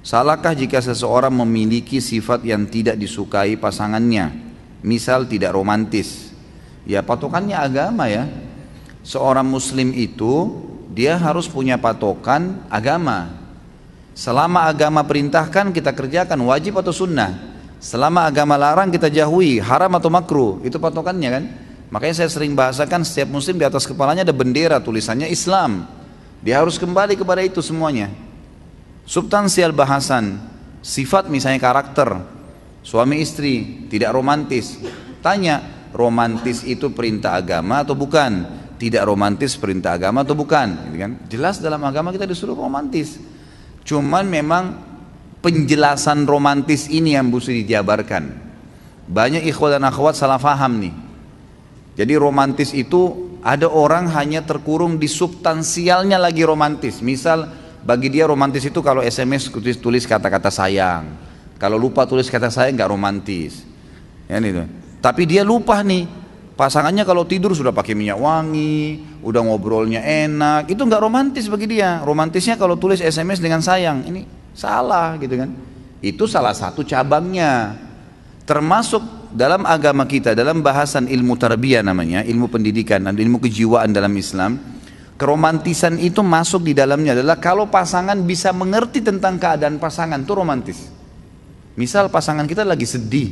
Salahkah jika seseorang memiliki sifat yang tidak disukai pasangannya? Misal tidak romantis. Ya patokannya agama ya. Seorang muslim itu dia harus punya patokan agama. Selama agama perintahkan kita kerjakan, wajib atau sunnah. Selama agama larang kita jauhi, haram atau makruh. Itu patokannya kan. Makanya saya sering bahasakan setiap muslim di atas kepalanya ada bendera tulisannya Islam. Dia harus kembali kepada itu semuanya. Substansial bahasan, sifat misalnya karakter, suami istri tidak romantis. Tanya, romantis itu perintah agama atau bukan? Tidak romantis perintah agama atau bukan? Gitu kan? Jelas dalam agama kita disuruh romantis. Cuman memang penjelasan romantis ini yang mesti dijabarkan. Banyak ikhwan dan akhwat salah faham nih. Jadi romantis itu ada orang hanya terkurung di substansialnya lagi romantis. Misal bagi dia romantis itu kalau SMS tulis kata-kata sayang. Kalau lupa tulis kata sayang nggak romantis. Ya, gitu. Tapi dia lupa nih. Pasangannya kalau tidur sudah pakai minyak wangi, udah ngobrolnya enak, itu nggak romantis bagi dia. Romantisnya kalau tulis SMS dengan sayang, ini salah gitu kan. Itu salah satu cabangnya. Termasuk dalam agama kita, dalam bahasan ilmu tarbiyah namanya, ilmu pendidikan dan ilmu kejiwaan dalam Islam, keromantisan itu masuk di dalamnya adalah kalau pasangan bisa mengerti tentang keadaan pasangan, itu romantis. Misal pasangan kita lagi sedih,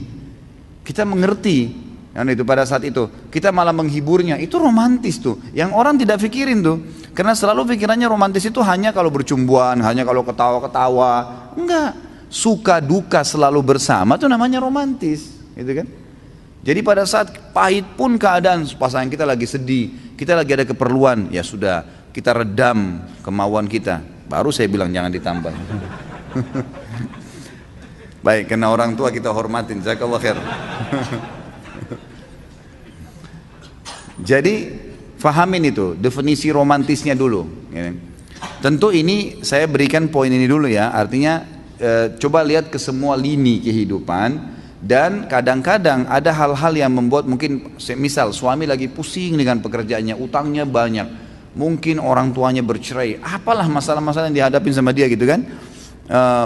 kita mengerti. Kan itu pada saat itu kita malah menghiburnya, itu romantis tuh yang orang tidak pikirin tuh, karena selalu pikirannya romantis itu hanya kalau bercumbuan, hanya kalau ketawa-ketawa. Enggak, suka duka selalu bersama tuh namanya romantis gitu kan. Jadi pada saat pahit pun keadaan pasangan kita lagi sedih, kita lagi ada keperluan, ya sudah kita redam kemauan kita, baru saya bilang jangan ditambah. Baik, karena orang tua kita hormatin, jazakallah khair. Jadi fahamin itu definisi romantisnya dulu ya. Tentu ini saya berikan poin ini dulu ya. Artinya coba lihat ke semua lini kehidupan. Dan kadang-kadang ada hal-hal yang membuat mungkin misal suami lagi pusing dengan pekerjaannya, utangnya banyak, mungkin orang tuanya bercerai, apalah masalah-masalah yang dihadapin sama dia gitu kan.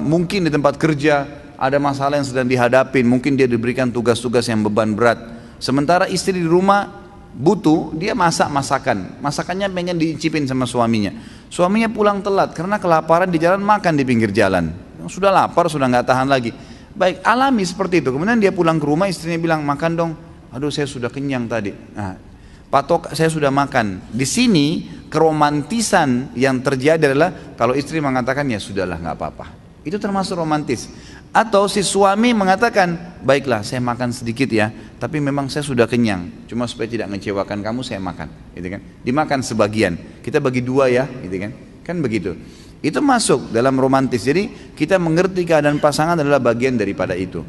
Mungkin di tempat kerja ada masalah yang sedang dihadapin, mungkin dia diberikan tugas-tugas yang beban berat. Sementara istri di rumah butuh, dia masakannya pengen diicipin sama suaminya. Suaminya pulang telat karena kelaparan di jalan, makan di pinggir jalan. Sudah lapar, sudah nggak tahan lagi. Baik, alami seperti itu. Kemudian dia pulang ke rumah, istrinya bilang makan dong. Aduh, saya sudah kenyang tadi. Nah, patok saya sudah makan. Di sini keromantisan yang terjadi adalah kalau istri mengatakan ya sudahlah nggak apa-apa. Itu termasuk romantis. Atau si suami mengatakan, baiklah saya makan sedikit ya, tapi memang saya sudah kenyang, cuma supaya tidak mengecewakan kamu saya makan, gitu kan? Dimakan sebagian, kita bagi dua ya, gitu kan? Kan begitu. Itu masuk dalam romantis. Jadi kita mengerti keadaan pasangan adalah bagian daripada itu.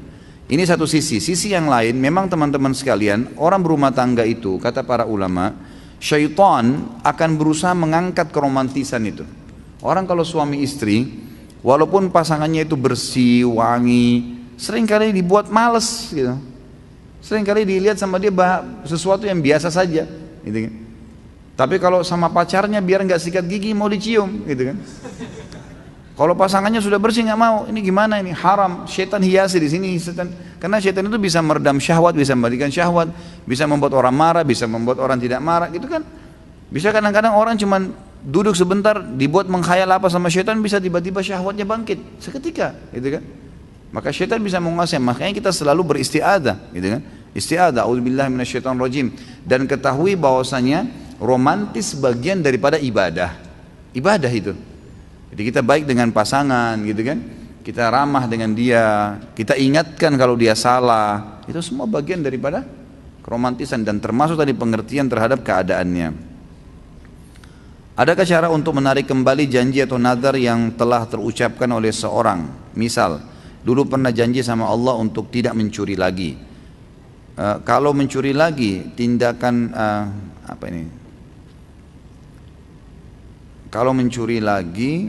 Ini satu sisi. Sisi yang lain, memang teman-teman sekalian, orang berumah tangga itu, kata para ulama, syaitan akan berusaha mengangkat keromantisan itu. Orang kalau suami istri, walaupun pasangannya itu bersih, wangi, seringkali dibuat males gitu. Seringkali dilihat sama dia sesuatu yang biasa saja gitu kan. Tapi kalau sama pacarnya biar nggak sikat gigi mau dicium gitu kan. Kalau pasangannya sudah bersih nggak mau, ini gimana ini? Haram, syaitan hiasi di sini setan. Karena syaitan itu bisa meredam syahwat, bisa memberikan syahwat, bisa membuat orang marah, bisa membuat orang tidak marah gitu kan. Bisa kadang-kadang orang cuman duduk sebentar dibuat menghayal apa sama syaitan, bisa tiba-tiba syahwatnya bangkit seketika gitu kan. Maka syaitan bisa menguasai. Makanya kita selalu beristiadah gitu kan. Istiadah, auzubillahi minasyaitonirrajim. Dan ketahui bahwasanya romantis bagian daripada ibadah. Ibadah itu. Jadi kita baik dengan pasangan gitu kan. Kita ramah dengan dia, kita ingatkan kalau dia salah. Itu semua bagian daripada keromantisan dan termasuk tadi pengertian terhadap keadaannya. Adakah cara untuk menarik kembali janji atau nazar yang telah terucapkan oleh seorang? Misal, dulu pernah janji sama Allah untuk tidak mencuri lagi. Kalau mencuri lagi, tindakan apa ini? Kalau mencuri lagi,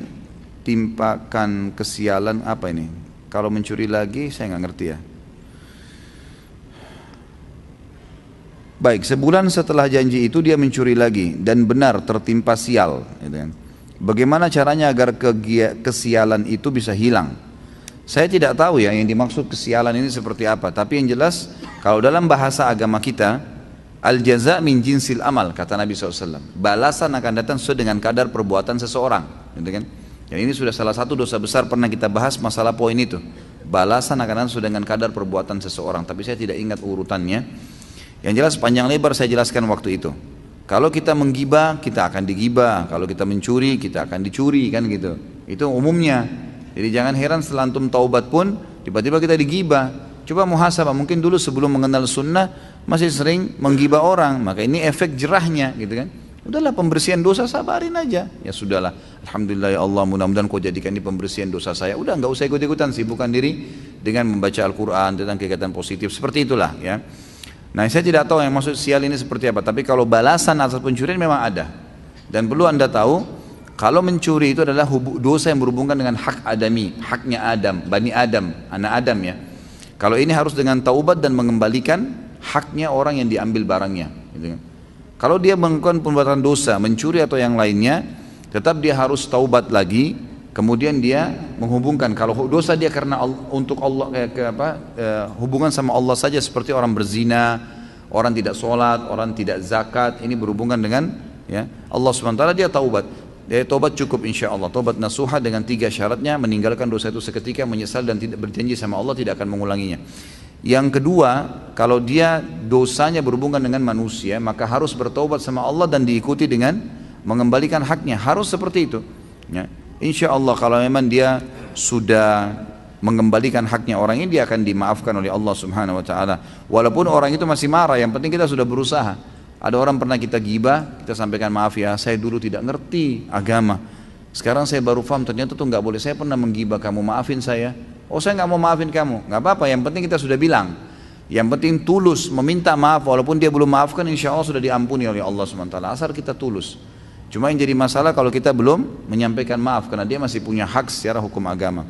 timpakan kesialan apa ini? Kalau mencuri lagi, saya nggak ngerti ya. Baik, sebulan setelah janji itu dia mencuri lagi dan benar tertimpa sial. Bagaimana caranya agar kesialan itu bisa hilang? Saya tidak tahu ya yang dimaksud kesialan ini seperti apa, tapi yang jelas kalau dalam bahasa agama kita, al-jaza min jinsil amal, kata Nabi SAW. Balasan akan datang sesuai dengan kadar perbuatan seseorang, gitu kan? Dan ini sudah salah satu dosa besar pernah kita bahas masalah poin itu. Balasan akan datang sesuai dengan kadar perbuatan seseorang, tapi saya tidak ingat urutannya. Yang jelas panjang lebar saya jelaskan waktu itu. Kalau kita menggibah, kita akan digibah. Kalau kita mencuri, kita akan dicuri, kan gitu. Itu umumnya. Jadi jangan heran setelah antum taubat pun tiba-tiba kita digibah. Coba muhasabah, mungkin dulu sebelum mengenal sunnah masih sering menggibah orang, maka ini efek jerahnya, gitu kan. Udahlah pembersihan dosa, sabarin aja. Ya sudahlah, alhamdulillah ya Allah, mudah-mudahan kau jadikan ini pembersihan dosa saya. Udah nggak usah ikut-ikutan, sibukkan diri dengan membaca Al-Quran tentang kegiatan positif seperti itulah ya. Nah saya tidak tahu yang maksud sial ini seperti apa, tapi kalau balasan atas pencurian memang ada. Dan perlu anda tahu, kalau mencuri itu adalah dosa yang berhubungan dengan hak adami, haknya Adam, Bani Adam, anak Adam ya. Kalau ini harus dengan taubat dan mengembalikan haknya orang yang diambil barangnya, gitu kan. Kalau dia melakukan perbuatan dosa, mencuri atau yang lainnya, tetap dia harus taubat lagi. Kemudian dia menghubungkan, kalau dosa dia karena untuk Allah, hubungan sama Allah saja, seperti orang berzina, orang tidak sholat, orang tidak zakat, ini berhubungan dengan ya Allah SWT, dia taubat. Dia taubat cukup insya Allah, taubat nasuha dengan 3 syaratnya, meninggalkan dosa itu seketika, menyesal dan tidak berjanji sama Allah tidak akan mengulanginya. Yang kedua, kalau dia dosanya berhubungan dengan manusia, maka harus bertaubat sama Allah dan diikuti dengan mengembalikan haknya, harus seperti itu ya. Insya Allah kalau memang dia sudah mengembalikan haknya orang ini, dia akan dimaafkan oleh Allah Subhanahu Wa Taala. Walaupun orang itu masih marah, yang penting kita sudah berusaha. Ada orang pernah kita gibah, kita sampaikan maaf ya, saya dulu tidak ngerti agama. Sekarang saya baru paham ternyata tuh nggak boleh. Saya pernah menggibah kamu, maafin saya. Oh saya nggak mau maafin kamu, nggak apa-apa. Yang penting kita sudah bilang. Yang penting tulus meminta maaf, walaupun dia belum maafkan, insya Allah sudah diampuni oleh Allah SWT. Asal kita tulus. Cuma yang jadi masalah kalau kita belum menyampaikan maaf, karena dia masih punya hak secara hukum agama.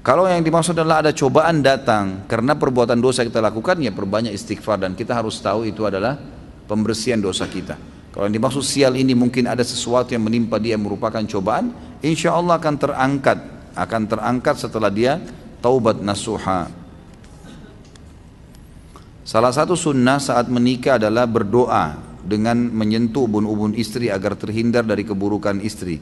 Kalau yang dimaksud adalah ada cobaan datang karena perbuatan dosa kita lakukan, ya perbanyak istighfar, dan kita harus tahu itu adalah pembersihan dosa kita. Kalau yang dimaksud sial ini mungkin ada sesuatu yang menimpa dia merupakan cobaan, insya Allah akan terangkat setelah dia taubat nasuha. Salah satu sunnah saat menikah adalah berdoa dengan menyentuh ubun-ubun istri agar terhindar dari keburukan istri.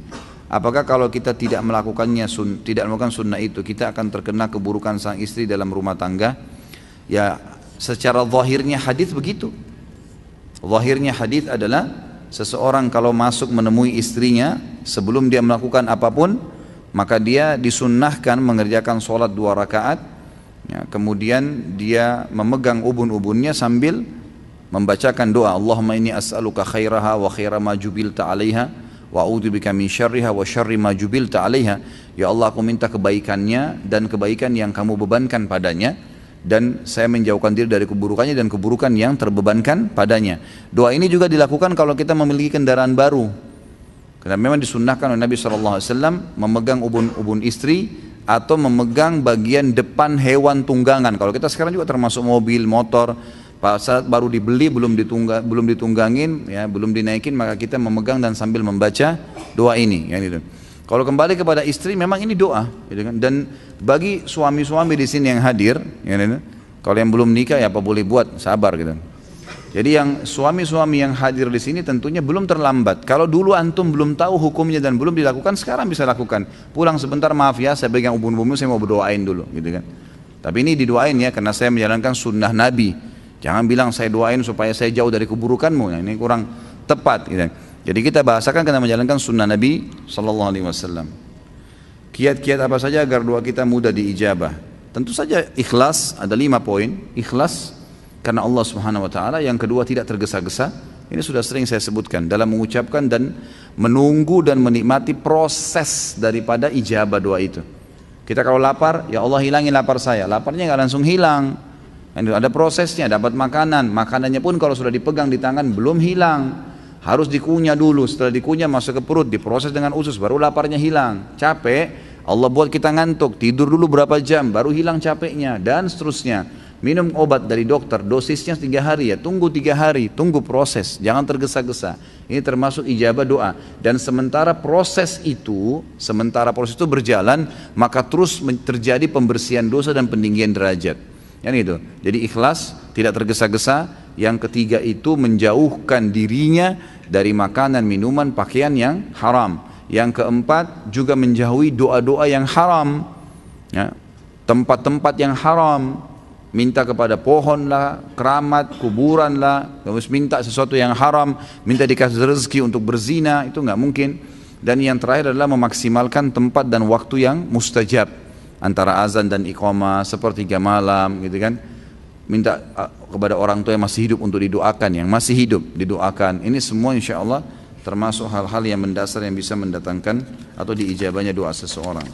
Apakah kalau kita tidak melakukannya, tidak melakukan sunnah itu, kita akan terkena keburukan sang istri dalam rumah tangga? Ya, secara zahirnya hadis begitu. Zahirnya hadis adalah seseorang kalau masuk menemui istrinya sebelum dia melakukan apapun, maka dia disunnahkan mengerjakan sholat 2 rakaat. Ya, kemudian dia memegang ubun-ubunnya sambil membacakan doa, Allahumma inni as'aluka khairaha wa khaira ma jubilta 'alaiha wa a'udzubika min syarriha wa syarri ma jubilta 'alaiha. Ya Allah, aku minta kebaikannya dan kebaikan yang kamu bebankan padanya, dan saya menjauhkan diri dari keburukannya dan keburukan yang terbebankan padanya. Doa ini juga dilakukan kalau kita memiliki kendaraan baru, karena memang disunnahkan oleh Nabi SAW memegang ubun-ubun istri atau memegang bagian depan hewan tunggangan. Kalau kita sekarang juga termasuk mobil, motor, saat baru dibeli belum ditunggangin ya, belum dinaikin, maka kita memegang dan sambil membaca doa ini ya, gitu. Kalau kembali kepada istri, memang ini doa gitu kan. Dan bagi suami-suami di sini yang hadir ya, gitu. Kalau yang belum nikah ya apa boleh buat, sabar gitu. Jadi yang suami-suami yang hadir di sini tentunya belum terlambat. Kalau dulu antum belum tahu hukumnya dan belum dilakukan, sekarang bisa lakukan. Pulang sebentar, maaf ya saya pegang ubun-ubun, saya mau berdoain dulu gitu kan. Tapi ini didoain ya, karena saya menjalankan sunnah Nabi. Jangan bilang saya doain supaya saya jauh dari keburukanmu, ya, ini kurang tepat gitu. Jadi kita bahasakan karena menjalankan sunnah Nabi SAW. Kiat-kiat apa saja agar doa kita mudah diijabah? Tentu saja ikhlas, ada 5 poin. Ikhlas karena Allah Subhanahu Wa Taala. Yang kedua, tidak tergesa-gesa. Ini sudah sering saya sebutkan dalam mengucapkan dan menunggu dan menikmati proses daripada ijabah doa itu. Kita kalau lapar, ya Allah hilangin lapar saya. Laparnya nggak langsung hilang. Ada prosesnya, dapat makanan. Makanannya pun kalau sudah dipegang di tangan belum hilang. Harus dikunyah dulu. Setelah dikunyah masuk ke perut, diproses dengan usus, baru laparnya hilang. Capek, Allah buat kita ngantuk. Tidur dulu berapa jam, baru hilang capeknya, dan seterusnya. Minum obat dari dokter, dosisnya 3 hari ya, tunggu 3 hari, tunggu proses, jangan tergesa-gesa. Ini termasuk ijabah doa. Dan sementara proses itu berjalan, maka terus terjadi pembersihan dosa dan peninggian derajat. Yang itu. Jadi ikhlas, tidak tergesa-gesa. Yang ketiga itu menjauhkan dirinya dari makanan, minuman, pakaian yang haram. Yang keempat juga menjauhi doa-doa yang haram, ya, tempat-tempat yang haram. Minta kepada pohon lah, keramat, kuburan lah, terus minta sesuatu yang haram, minta dikasih rezeki untuk berzina, itu nggak mungkin. Dan yang terakhir adalah memaksimalkan tempat dan waktu yang mustajab, antara azan dan iqamah, sepertiga malam, gitu kan. Minta kepada orang tua yang masih hidup untuk didoakan, yang masih hidup didoakan. Ini semua insya Allah termasuk hal-hal yang mendasar yang bisa mendatangkan atau diijabahnya doa seseorang.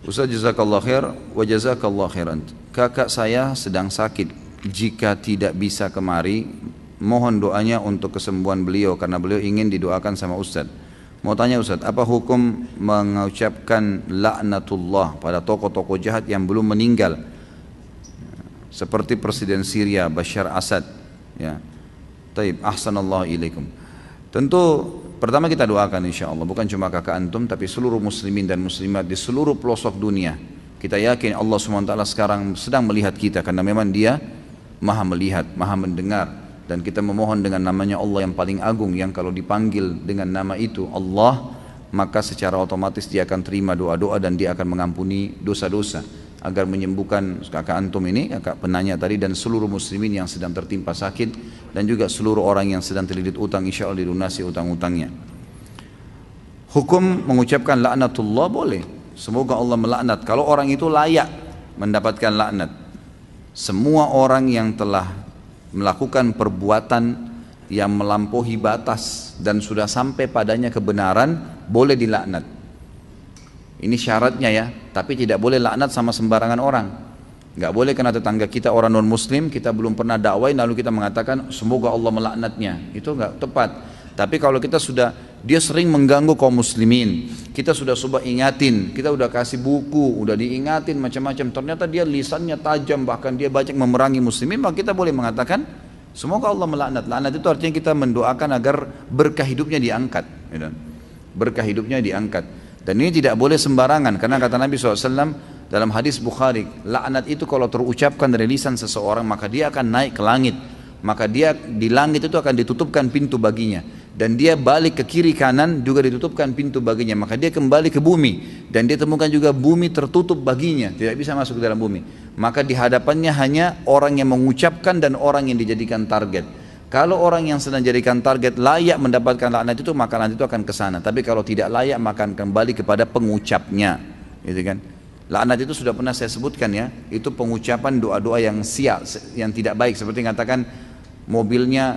Ustaz jazakallah khair wa jazakallah khairan. Kakak saya sedang sakit. Jika tidak bisa kemari, mohon doanya untuk kesembuhan beliau karena beliau ingin didoakan sama Ustaz. Mau tanya Ustaz, apa hukum mengucapkan laknatullah pada tokoh-tokoh jahat yang belum meninggal? Seperti Presiden Syria Bashar Assad, ya. Taib, ahsanallahu ilaikum. Tentu pertama kita doakan insya Allah, bukan cuma kakak antum tapi seluruh muslimin dan muslimat di seluruh pelosok dunia. Kita yakin Allah SWT sekarang sedang melihat kita karena memang dia maha melihat, maha mendengar. Dan kita memohon dengan namanya Allah yang paling agung, yang kalau dipanggil dengan nama itu Allah, maka secara otomatis dia akan terima doa-doa dan dia akan mengampuni dosa-dosa, agar menyembuhkan kakak antum ini, kakak penanya tadi, dan seluruh muslimin yang sedang tertimpa sakit, dan juga seluruh orang yang sedang terlilit utang, insya Allah dilunasi utang-utangnya. Hukum mengucapkan laknatullah boleh, semoga Allah melaknat, kalau orang itu layak mendapatkan laknat. Semua orang yang telah melakukan perbuatan yang melampaui batas dan sudah sampai padanya kebenaran boleh dilaknat. Ini syaratnya ya, tapi tidak boleh laknat sama sembarangan orang. Nggak boleh karena tetangga kita orang non muslim, kita belum pernah dakwain lalu kita mengatakan semoga Allah melaknatnya. Itu nggak tepat. Tapi kalau kita sudah, dia sering mengganggu kaum muslimin, kita sudah coba ingatin, kita udah kasih buku, udah diingatin macam-macam, ternyata dia lisannya tajam, bahkan dia banyak memerangi muslimin, maka kita boleh mengatakan semoga Allah melaknat. Laknat itu artinya kita mendoakan agar berkah hidupnya diangkat, berkah hidupnya diangkat. Dan ini tidak boleh sembarangan, karena kata Nabi SAW dalam hadis Bukhari, laknat itu kalau terucapkan dari lisan seseorang maka dia akan naik ke langit, maka dia di langit itu akan ditutupkan pintu baginya, dan dia balik ke kiri kanan juga ditutupkan pintu baginya, maka dia kembali ke bumi dan dia temukan juga bumi tertutup baginya, tidak bisa masuk ke dalam bumi. Maka di hadapannya hanya orang yang mengucapkan dan orang yang dijadikan target. Kalau orang yang sedang jadikan target layak mendapatkan laknat itu, maka laknat itu akan ke sana. Tapi kalau tidak layak maka akan kembali kepada pengucapnya, gitu kan. Laknat itu sudah pernah saya sebutkan ya, itu pengucapan doa-doa yang sial, yang tidak baik, seperti mengatakan mobilnya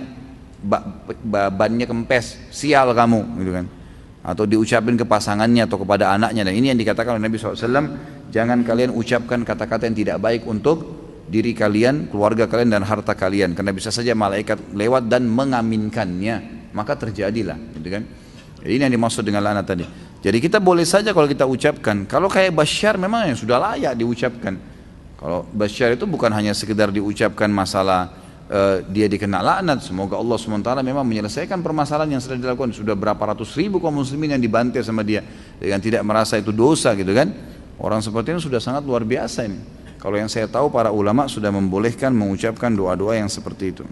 bannya kempes, sial kamu, gitu kan. Atau diucapin ke pasangannya atau kepada anaknya. Dan ini yang dikatakan oleh Nabi SAW, jangan kalian ucapkan kata-kata yang tidak baik untuk diri kalian, keluarga kalian dan harta kalian, karena bisa saja malaikat lewat dan mengaminkannya, maka terjadilah, gitu kan. Jadi ini yang dimaksud dengan laknat tadi. Jadi kita boleh saja kalau kita ucapkan. Kalau kayak Bashar memang yang sudah layak diucapkan. Kalau Bashar itu bukan hanya sekedar diucapkan masalah dia dikena laknat, semoga Allah SWT memang menyelesaikan permasalahan yang sudah dilakukan. Sudah berapa ratus ribu kaum muslimin yang dibantai sama dia dengan tidak merasa itu dosa, gitu kan. Orang seperti ini sudah sangat luar biasa ini. Kalau yang saya tahu para ulama sudah membolehkan mengucapkan doa-doa yang seperti itu.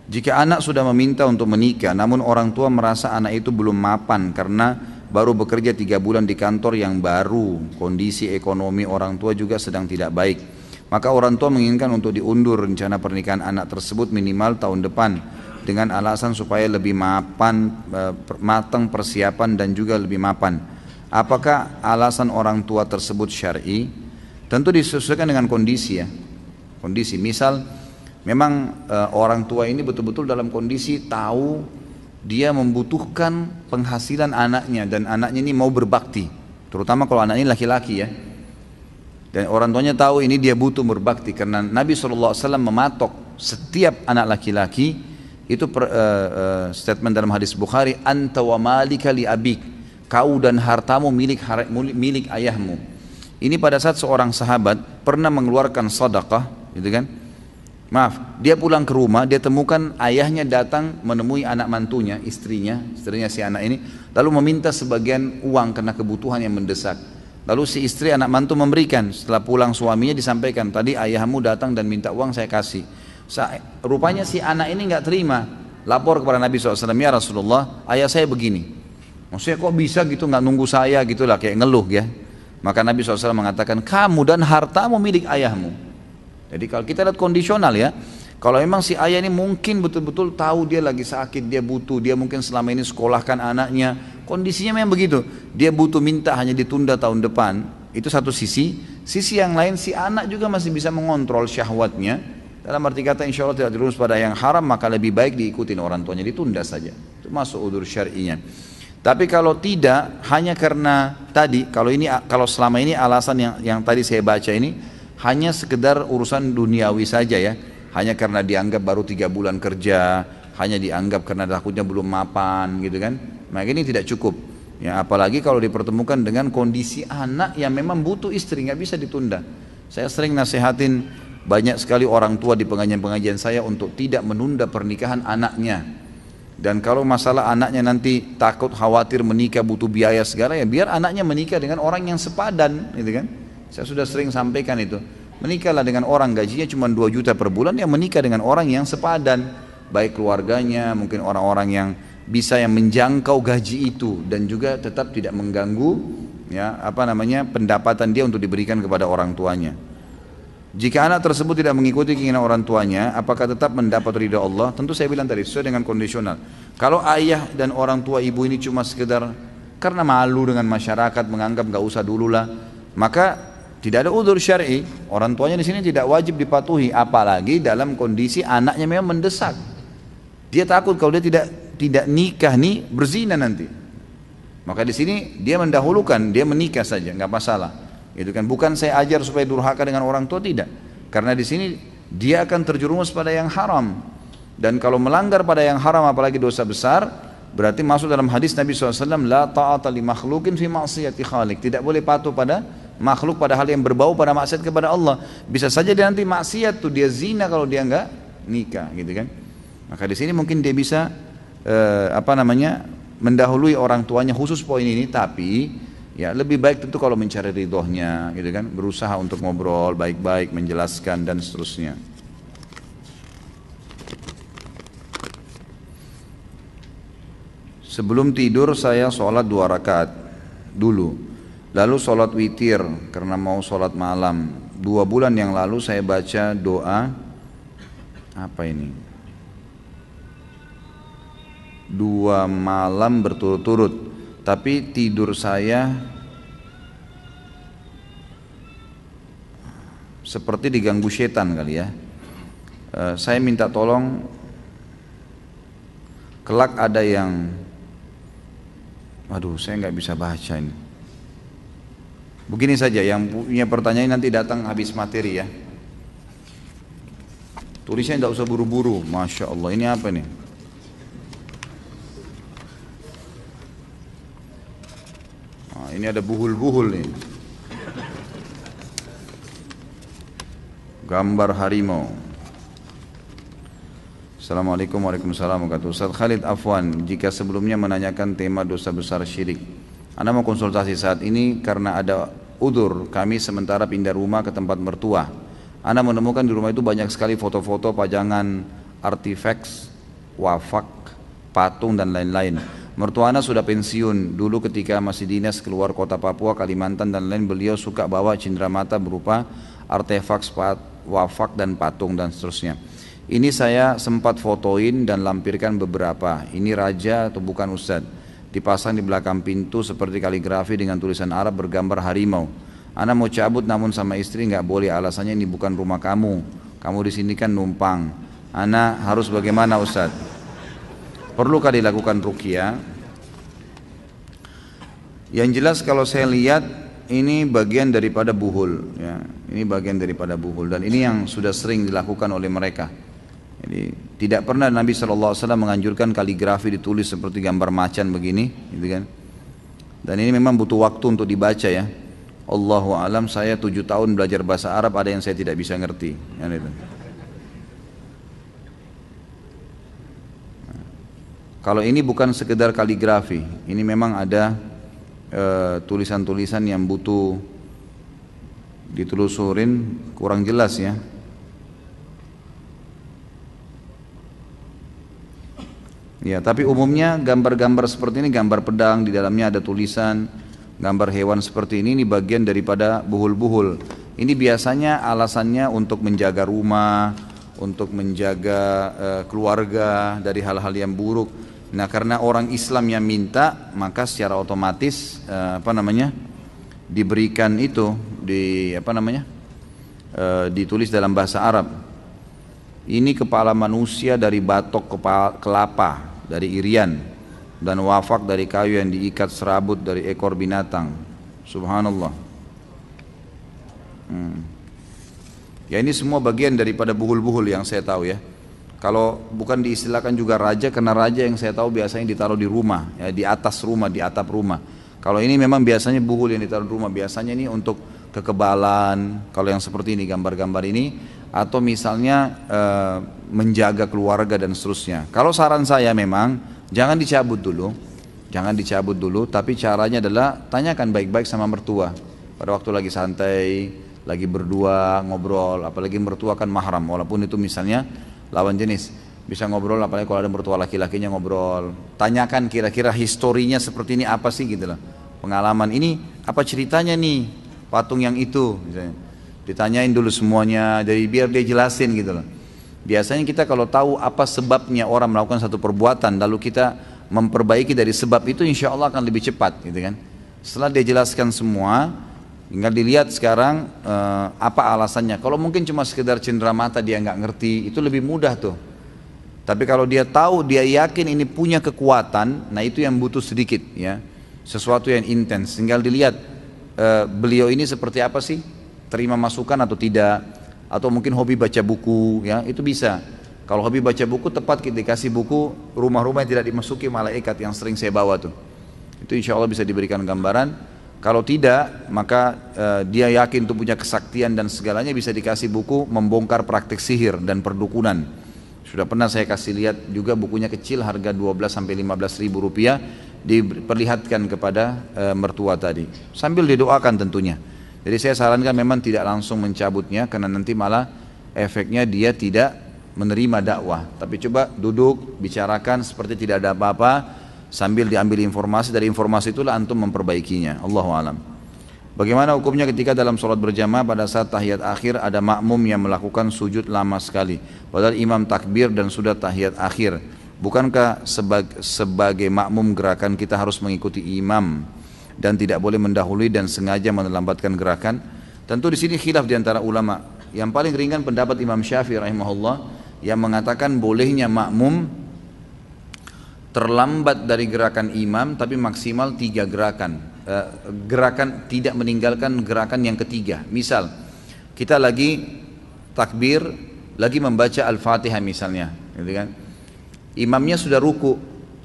Jika anak sudah meminta untuk menikah namun orang tua merasa anak itu belum mapan karena baru bekerja 3 bulan di kantor yang baru, kondisi ekonomi orang tua juga sedang tidak baik, maka orang tua menginginkan untuk diundur rencana pernikahan anak tersebut minimal tahun depan dengan alasan supaya lebih matang persiapan dan juga lebih mapan. Apakah alasan orang tua tersebut syar'i? Tentu disesuaikan dengan kondisi ya. Kondisi, misal memang orang tua ini betul-betul dalam kondisi tahu dia membutuhkan penghasilan anaknya dan anaknya ini mau berbakti, terutama kalau anak ini laki-laki ya. Dan orang tuanya tahu ini dia butuh berbakti, karena Nabi SAW mematok setiap anak laki-laki itu statement dalam hadis Bukhari, anta wa malika li abik, kau dan hartamu milik ayahmu. Ini pada saat seorang sahabat pernah mengeluarkan sedekah, gitu kan? Maaf, dia pulang ke rumah, dia temukan ayahnya datang menemui anak mantunya, istrinya si anak ini, lalu meminta sebagian uang karena kebutuhan yang mendesak. Lalu si istri anak mantu memberikan. Setelah pulang suaminya disampaikan, tadi ayahmu datang dan minta uang, saya kasih. Rupanya si anak ini nggak terima, lapor kepada Nabi SAW, ya Rasulullah, ayah saya begini. Maksudnya kok bisa gitu, nggak nunggu saya gitulah, kayak ngeluh ya. Maka Nabi SAW mengatakan, kamu dan hartamu milik ayahmu. Jadi kalau kita lihat kondisional ya, kalau memang si ayah ini mungkin betul-betul tahu dia lagi sakit, dia butuh, dia mungkin selama ini sekolahkan anaknya, kondisinya memang begitu, dia butuh, minta hanya ditunda tahun depan, itu satu sisi. Sisi yang lain, si anak juga masih bisa mengontrol syahwatnya, dalam arti kata insya Allah tidak terus pada yang haram, maka lebih baik diikutin orang tuanya, ditunda saja, itu masuk udzur syar'inya. Tapi kalau tidak, hanya karena tadi, kalau selama ini alasan yang tadi saya baca ini hanya sekedar urusan duniawi saja ya, hanya karena dianggap baru 3 bulan kerja, hanya dianggap karena takutnya belum mapan gitu kan, maka ini tidak cukup ya. Apalagi kalau dipertemukan dengan kondisi anak yang memang butuh istri, nggak bisa ditunda. Saya sering nasihatin banyak sekali orang tua di pengajian-pengajian saya untuk tidak menunda pernikahan anaknya. Dan kalau masalah anaknya nanti takut khawatir menikah butuh biaya segala, ya biar anaknya menikah dengan orang yang sepadan gitu kan. Saya sudah sering sampaikan itu, menikahlah dengan orang gajinya cuma 2 juta per bulan, yang menikah dengan orang yang sepadan, baik keluarganya, mungkin orang-orang yang bisa yang menjangkau gaji itu dan juga tetap tidak mengganggu ya pendapatan dia untuk diberikan kepada orang tuanya. Jika anak tersebut tidak mengikuti keinginan orang tuanya, apakah tetap mendapat ridha Allah? Tentu saya bilang tadi sesuai dengan kondisional. Kalau ayah dan orang tua ibu ini cuma sekedar karena malu dengan masyarakat, menganggap nggak usah dulu lah, maka tidak ada udzur syar'i, orang tuanya di sini tidak wajib dipatuhi, apalagi dalam kondisi anaknya memang mendesak. Dia takut kalau dia tidak nikah nih berzina nanti. Maka di sini dia mendahulukan, dia menikah saja, nggak masalah. Itu kan bukan saya ajar supaya durhaka dengan orang tua, tidak. Karena di sini dia akan terjerumus pada yang haram. Dan kalau melanggar pada yang haram apalagi dosa besar, berarti masuk dalam hadis Nabi SAW, la ta'ata li makhlukin fi ma'siyati khaliq. Tidak boleh patuh pada makhluk pada hal yang berbau pada maksiat kepada Allah. Bisa saja dia nanti maksiat tuh, dia zina kalau dia enggak nikah gitu kan. Maka di sini mungkin dia bisa mendahului orang tuanya khusus poin ini, tapi ya lebih baik tentu kalau mencari ridhonya gitu kan, berusaha untuk ngobrol baik-baik, menjelaskan dan seterusnya. Sebelum tidur saya sholat 2 rakaat dulu, lalu sholat witir karena mau sholat malam. 2 bulan yang lalu saya baca doa, apa ini? 2 malam berturut-turut, tapi tidur saya seperti diganggu setan kali ya. Saya minta tolong, kelak ada yang, saya nggak bisa baca ini. Begini saja, yang punya pertanyaan nanti datang habis materi ya. Tulisnya tidak usah buru-buru. Masya Allah, ini apa nih? Ini ada buhul-buhul nih. Gambar harimau. Assalamualaikum warahmatullahi wabarakatuh. Ustaz Khalid Afwan, jika sebelumnya menanyakan tema dosa besar syirik, Anda mau konsultasi saat ini karena ada udzur, kami sementara pindah rumah ke tempat mertua. Anda menemukan di rumah itu banyak sekali foto-foto, pajangan, artifaks, wafak, patung dan lain-lain. Mertua Anda sudah pensiun, dulu ketika masih dinas keluar kota Papua, Kalimantan dan lain, beliau suka bawa cindramata berupa artefaks, wafak dan patung dan seterusnya. Ini saya sempat fotoin dan lampirkan beberapa. Ini raja atau bukan Ustadz? Dipasang di belakang pintu seperti kaligrafi dengan tulisan Arab bergambar harimau. Ana mau cabut namun sama istri nggak boleh, alasannya ini bukan rumah kamu. Kamu di sini kan numpang. Ana harus bagaimana Ustadz? Perlukah dilakukan ruqyah? Yang jelas kalau saya lihat ini bagian daripada buhul, ya. Ini bagian daripada buhul dan ini yang sudah sering dilakukan oleh mereka. Jadi tidak pernah Nabi SAW menganjurkan kaligrafi ditulis seperti gambar macan begini, gitu kan. Dan ini memang butuh waktu untuk dibaca ya. Allahu alam, saya 7 tahun belajar bahasa Arab, ada yang saya tidak bisa ngerti. Kalau ini bukan sekedar kaligrafi, ini memang ada tulisan-tulisan yang butuh ditelusurin, kurang jelas ya. Ya, tapi umumnya gambar-gambar seperti ini, gambar pedang, di dalamnya ada tulisan, gambar hewan seperti ini bagian daripada buhul-buhul. Ini biasanya alasannya untuk menjaga rumah, untuk menjaga keluarga dari hal-hal yang buruk. Nah, karena orang Islam yang minta, maka secara otomatis diberikan itu ditulis dalam bahasa Arab. Ini kepala manusia dari batok kelapa, dari irian, dan wafak dari kayu yang diikat serabut dari ekor binatang. Subhanallah. Ya, ini semua bagian daripada buhul-buhul yang saya tahu ya. Kalau bukan diistilahkan juga raja, karena raja yang saya tahu biasanya ditaruh di rumah, ya, di atas rumah, di atap rumah. Kalau ini memang biasanya buhul yang ditaruh di rumah, biasanya ini untuk kekebalan. Kalau yang seperti ini, gambar-gambar ini, atau misalnya menjaga keluarga dan seterusnya. Kalau saran saya memang jangan dicabut dulu, tapi caranya adalah tanyakan baik-baik sama mertua. Pada waktu lagi santai, lagi berdua ngobrol, apalagi mertua kan mahram, walaupun itu misalnya lawan jenis, bisa ngobrol, apalagi kalau ada mertua laki-lakinya ngobrol. Tanyakan kira-kira historinya seperti ini apa sih gitu loh. Pengalaman ini apa ceritanya nih patung yang itu misalnya. Ditanyain dulu semuanya, jadi biar dia jelasin gitu loh. Biasanya kita kalau tahu apa sebabnya orang melakukan satu perbuatan, lalu kita memperbaiki dari sebab itu, insya Allah akan lebih cepat gitu kan. Setelah dia jelaskan semua, tinggal dilihat sekarang apa alasannya. Kalau mungkin cuma sekedar cenderamata dia nggak ngerti, itu lebih mudah tuh. Tapi kalau dia tahu, dia yakin ini punya kekuatan, nah itu yang butuh sedikit ya, sesuatu yang intens. Tinggal dilihat beliau ini seperti apa sih, terima masukan atau tidak, atau mungkin hobi baca buku ya, itu bisa. Kalau hobi baca buku, tepat kita dikasih buku rumah-rumah yang tidak dimasuki malaikat yang sering saya bawa tuh, itu insya Allah bisa diberikan gambaran. Kalau tidak, maka dia yakin itu punya kesaktian dan segalanya, bisa dikasih buku membongkar praktik sihir dan perdukunan. Sudah pernah saya kasih lihat juga bukunya, kecil, harga 12-15 ribu rupiah, diperlihatkan kepada mertua tadi, sambil didoakan tentunya. Jadi saya sarankan memang tidak langsung mencabutnya, karena nanti malah efeknya dia tidak menerima dakwah. Tapi coba duduk, bicarakan seperti tidak ada apa-apa, sambil diambil informasi, dari informasi itulah antum memperbaikinya. Allahu alam. Bagaimana hukumnya ketika dalam sholat berjamaah pada saat tahiyat akhir ada makmum yang melakukan sujud lama sekali, padahal imam takbir dan sudah tahiyat akhir? Bukankah sebagai makmum gerakan kita harus mengikuti imam dan tidak boleh mendahului dan sengaja melambatkan gerakan? Tentu di sini khilaf di antara ulama. Yang paling ringan pendapat Imam Syafi'i rahimahullah, yang mengatakan bolehnya makmum terlambat dari gerakan imam tapi maksimal 3 gerakan. Gerakan tidak meninggalkan gerakan yang ketiga. Misal kita lagi takbir, lagi membaca Al-Fatihah misalnya, gitu kan? Imamnya sudah ruku,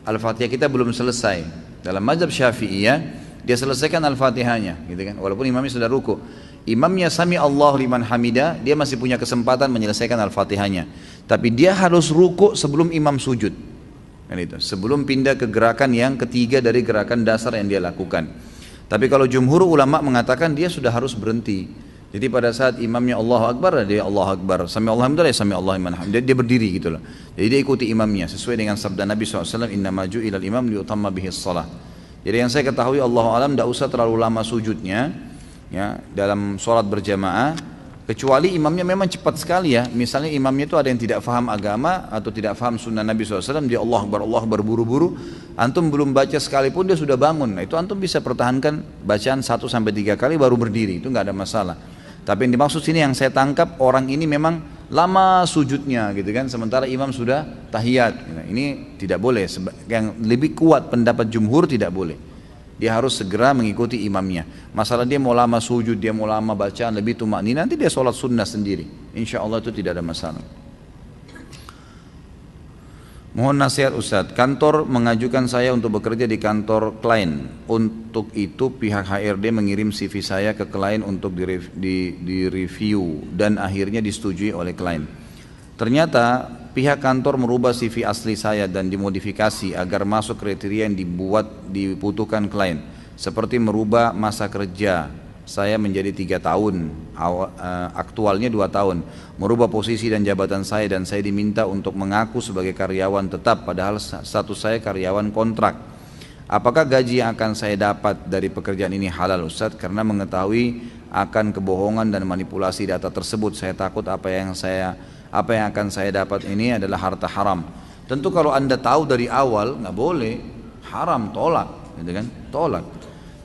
Al-Fatihah kita belum selesai. Dalam mazhab Syafi'iyah, dia selesaikan Al-Fatihahnya, gitu kan? Walaupun imamnya sudah ruku, imamnya sami Allahu liman hamidah, dia masih punya kesempatan menyelesaikan Al-Fatihahnya. Tapi dia harus ruku sebelum imam sujud, kan itu, sebelum pindah ke gerakan yang ketiga dari gerakan dasar yang dia lakukan. Tapi kalau jumhur ulama mengatakan dia sudah harus berhenti. Jadi pada saat imamnya Allahu Akbar, dia Allahu Akbar, sami Allahu hamdalah, sami Allahu liman hamidah, dia berdiri gitu loh. Jadi dia ikuti imamnya sesuai dengan sabda Nabi SAW, innama ju'ilal imam liyutamma bihis shalah. Jadi yang saya ketahui, Allahu alam, tidak usah terlalu lama sujudnya ya dalam sholat berjamaah, kecuali imamnya memang cepat sekali ya. Misalnya imamnya itu ada yang tidak faham agama atau tidak faham sunnah Nabi SAW, dia Allah Akbar buru-buru, antum belum baca sekalipun dia sudah bangun. Nah, itu antum bisa pertahankan bacaan 1-3 kali baru berdiri, itu nggak ada masalah. Tapi yang dimaksud sini yang saya tangkap, orang ini memang lama sujudnya gitu kan, sementara imam sudah tahiyat. Ini tidak boleh. Yang lebih kuat pendapat jumhur, tidak boleh. Dia harus segera mengikuti imamnya. Masalah dia mau lama sujud, dia mau lama bacaan lebih tumakninah, nanti dia sholat sunnah sendiri. Insya Allah itu tidak ada masalah. Mohon nasihat Ustadz, kantor mengajukan saya untuk bekerja di kantor klien. Untuk itu pihak HRD mengirim CV saya ke klien untuk direview dan akhirnya disetujui oleh klien. Ternyata pihak kantor merubah CV asli saya dan dimodifikasi agar masuk kriteria yang dibutuhkan klien. Seperti merubah masa kerja saya menjadi 3 tahun, aktualnya 2 tahun, merubah posisi dan jabatan saya dan saya diminta untuk mengaku sebagai karyawan tetap padahal status saya karyawan kontrak. Apakah gaji yang akan saya dapat dari pekerjaan ini halal Ustadz? Karena mengetahui akan kebohongan dan manipulasi data tersebut, saya takut apa yang akan saya dapat ini adalah harta haram. Tentu kalau Anda tahu dari awal nggak boleh, haram, tolak, gitu kan? Tolak.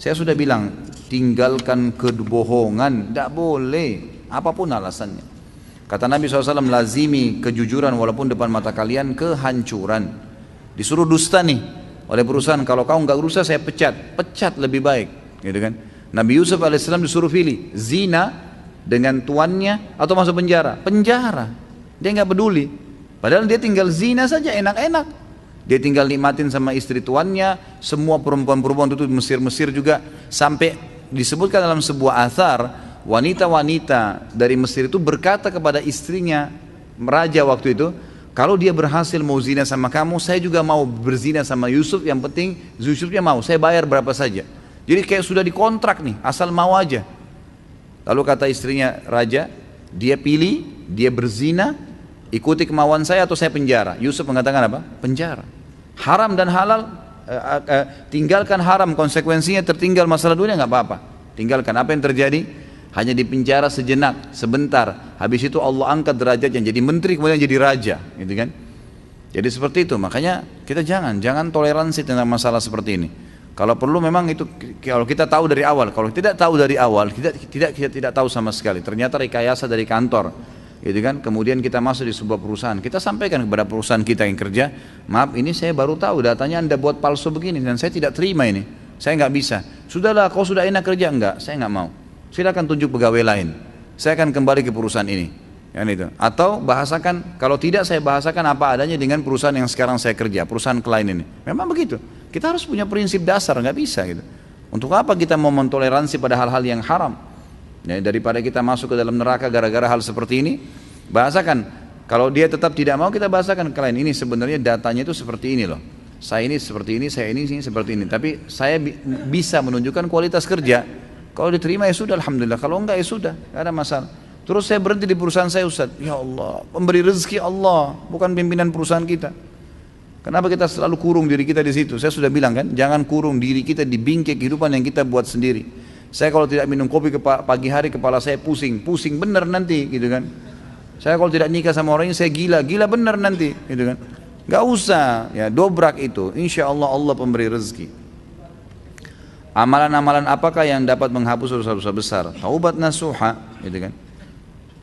Saya sudah bilang, tinggalkan kebohongan, tidak boleh, apapun alasannya. Kata Nabi SAW, lazimi kejujuran walaupun depan mata kalian kehancuran. Disuruh dusta nih oleh perusahaan, kalau kau nggak berusaha saya pecat lebih baik, gitu kan? Nabi Yusuf alaihissalam disuruh pilih zina dengan tuannya atau masuk penjara, dia nggak peduli. Padahal dia tinggal zina saja enak-enak. Dia tinggal nikmatin sama istri tuannya, semua perempuan-perempuan itu Mesir juga, sampai disebutkan dalam sebuah athar, wanita-wanita dari Mesir itu berkata kepada istrinya, raja waktu itu, kalau dia berhasil mau zina sama kamu, saya juga mau berzina sama Yusuf, yang penting Yusufnya mau, saya bayar berapa saja. Jadi kayak sudah dikontrak nih, asal mau aja. Lalu kata istrinya raja, dia pilih, dia berzina, ikuti kemauan saya atau saya penjara. Yusuf mengatakan apa? Penjara. Haram dan halal, tinggalkan haram, konsekuensinya tertinggal masalah dunia nggak apa-apa. Tinggalkan. Apa yang terjadi? Hanya di penjara sejenak, sebentar. Habis itu Allah angkat derajatnya jadi menteri, kemudian jadi raja, gitu kan? Jadi seperti itu. Makanya kita jangan toleransi tentang masalah seperti ini. Kalau perlu memang itu, kalau kita tahu dari awal. Kalau tidak tahu dari awal, kita tidak tahu sama sekali. Ternyata rekayasa dari kantor, gitu kan? Kemudian kita masuk di sebuah perusahaan, kita sampaikan kepada perusahaan kita yang kerja, maaf ini saya baru tahu datanya Anda buat palsu begini dan saya tidak terima ini, saya nggak bisa. Sudahlah, kau sudah enak kerja? Enggak, saya nggak mau. Silakan tunjuk pegawai lain, saya akan kembali ke perusahaan ini, kan itu. Atau bahasakan, kalau tidak saya bahasakan apa adanya dengan perusahaan yang sekarang saya kerja, perusahaan klien ini. Memang begitu. Kita harus punya prinsip dasar, nggak bisa gitu. Untuk apa kita mau mentoleransi pada hal-hal yang haram? Ya, daripada kita masuk ke dalam neraka gara-gara hal seperti ini, bahasakan. Kalau dia tetap tidak mau, kita bahasakan klien ini sebenarnya datanya itu seperti ini loh. Saya ini seperti ini, saya ini seperti ini. Tapi saya bisa menunjukkan kualitas kerja. Kalau diterima ya sudah, alhamdulillah. Kalau enggak ya sudah, nggak ada masalah. Terus saya berhenti di perusahaan saya, Ustaz. Ya Allah, pemberi rezeki Allah, bukan pimpinan perusahaan kita. Kenapa kita selalu kurung diri kita di situ? Saya sudah bilang kan, jangan kurung diri kita di bingkai kehidupan yang kita buat sendiri. Saya kalau tidak minum kopi pagi hari kepala saya pusing bener nanti, gitu kan. Saya kalau tidak nikah sama orang ini saya gila bener nanti, gitu kan. Gak usah, ya dobrak itu. Insya Allah Allah pemberi rezeki. Amalan-amalan apakah yang dapat menghapus dosa-dosa besar? Taubat nasuha, gitu kan.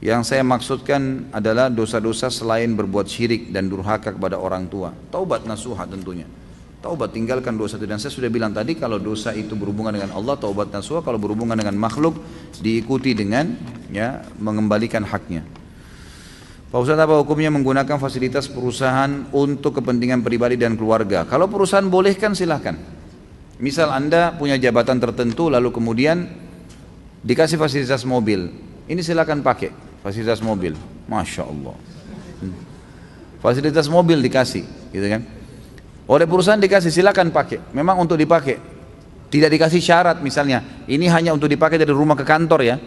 Yang saya maksudkan adalah dosa-dosa selain berbuat syirik dan durhaka kepada orang tua. Taubat nasuha tentunya. Taubat, tinggalkan dosa itu. Dan saya sudah bilang tadi, kalau dosa itu berhubungan dengan Allah, taubat nasuha. Kalau berhubungan dengan makhluk, diikuti dengan ya mengembalikan haknya. Pak Ustadz, apa hukumnya menggunakan fasilitas perusahaan untuk kepentingan pribadi dan keluarga? Kalau perusahaan bolehkan silahkan. Misal Anda punya jabatan tertentu lalu kemudian dikasih fasilitas mobil, ini silahkan pakai fasilitas mobil. Masya Allah, fasilitas mobil dikasih, gitu kan? Oleh perusahaan dikasih, silakan pakai. Memang untuk dipakai, tidak dikasih syarat misalnya ini hanya untuk dipakai dari rumah ke kantor ya,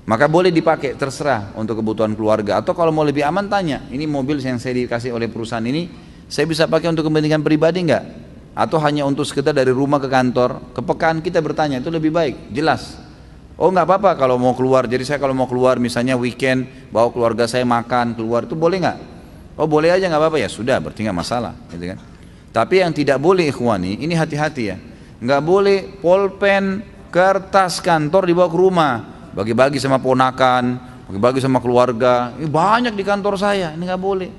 maka boleh dipakai, terserah untuk kebutuhan keluarga. Atau kalau mau lebih aman tanya, ini mobil yang saya dikasih oleh perusahaan ini, saya bisa pakai untuk kepentingan pribadi enggak? Atau hanya untuk sekedar dari rumah ke kantor? Kepekaan kita bertanya, itu lebih baik, jelas. Oh nggak apa-apa kalau mau keluar, jadi saya kalau mau keluar misalnya weekend, bawa keluarga saya makan, keluar, itu boleh nggak? Oh boleh aja, nggak apa-apa, ya sudah, berarti nggak masalah, gitu kan. Tapi yang tidak boleh ikhwani, ini hati-hati ya, nggak boleh pulpen, kertas kantor dibawa ke rumah, bagi-bagi sama ponakan, bagi-bagi sama keluarga. Ini banyak di kantor saya, ini nggak boleh.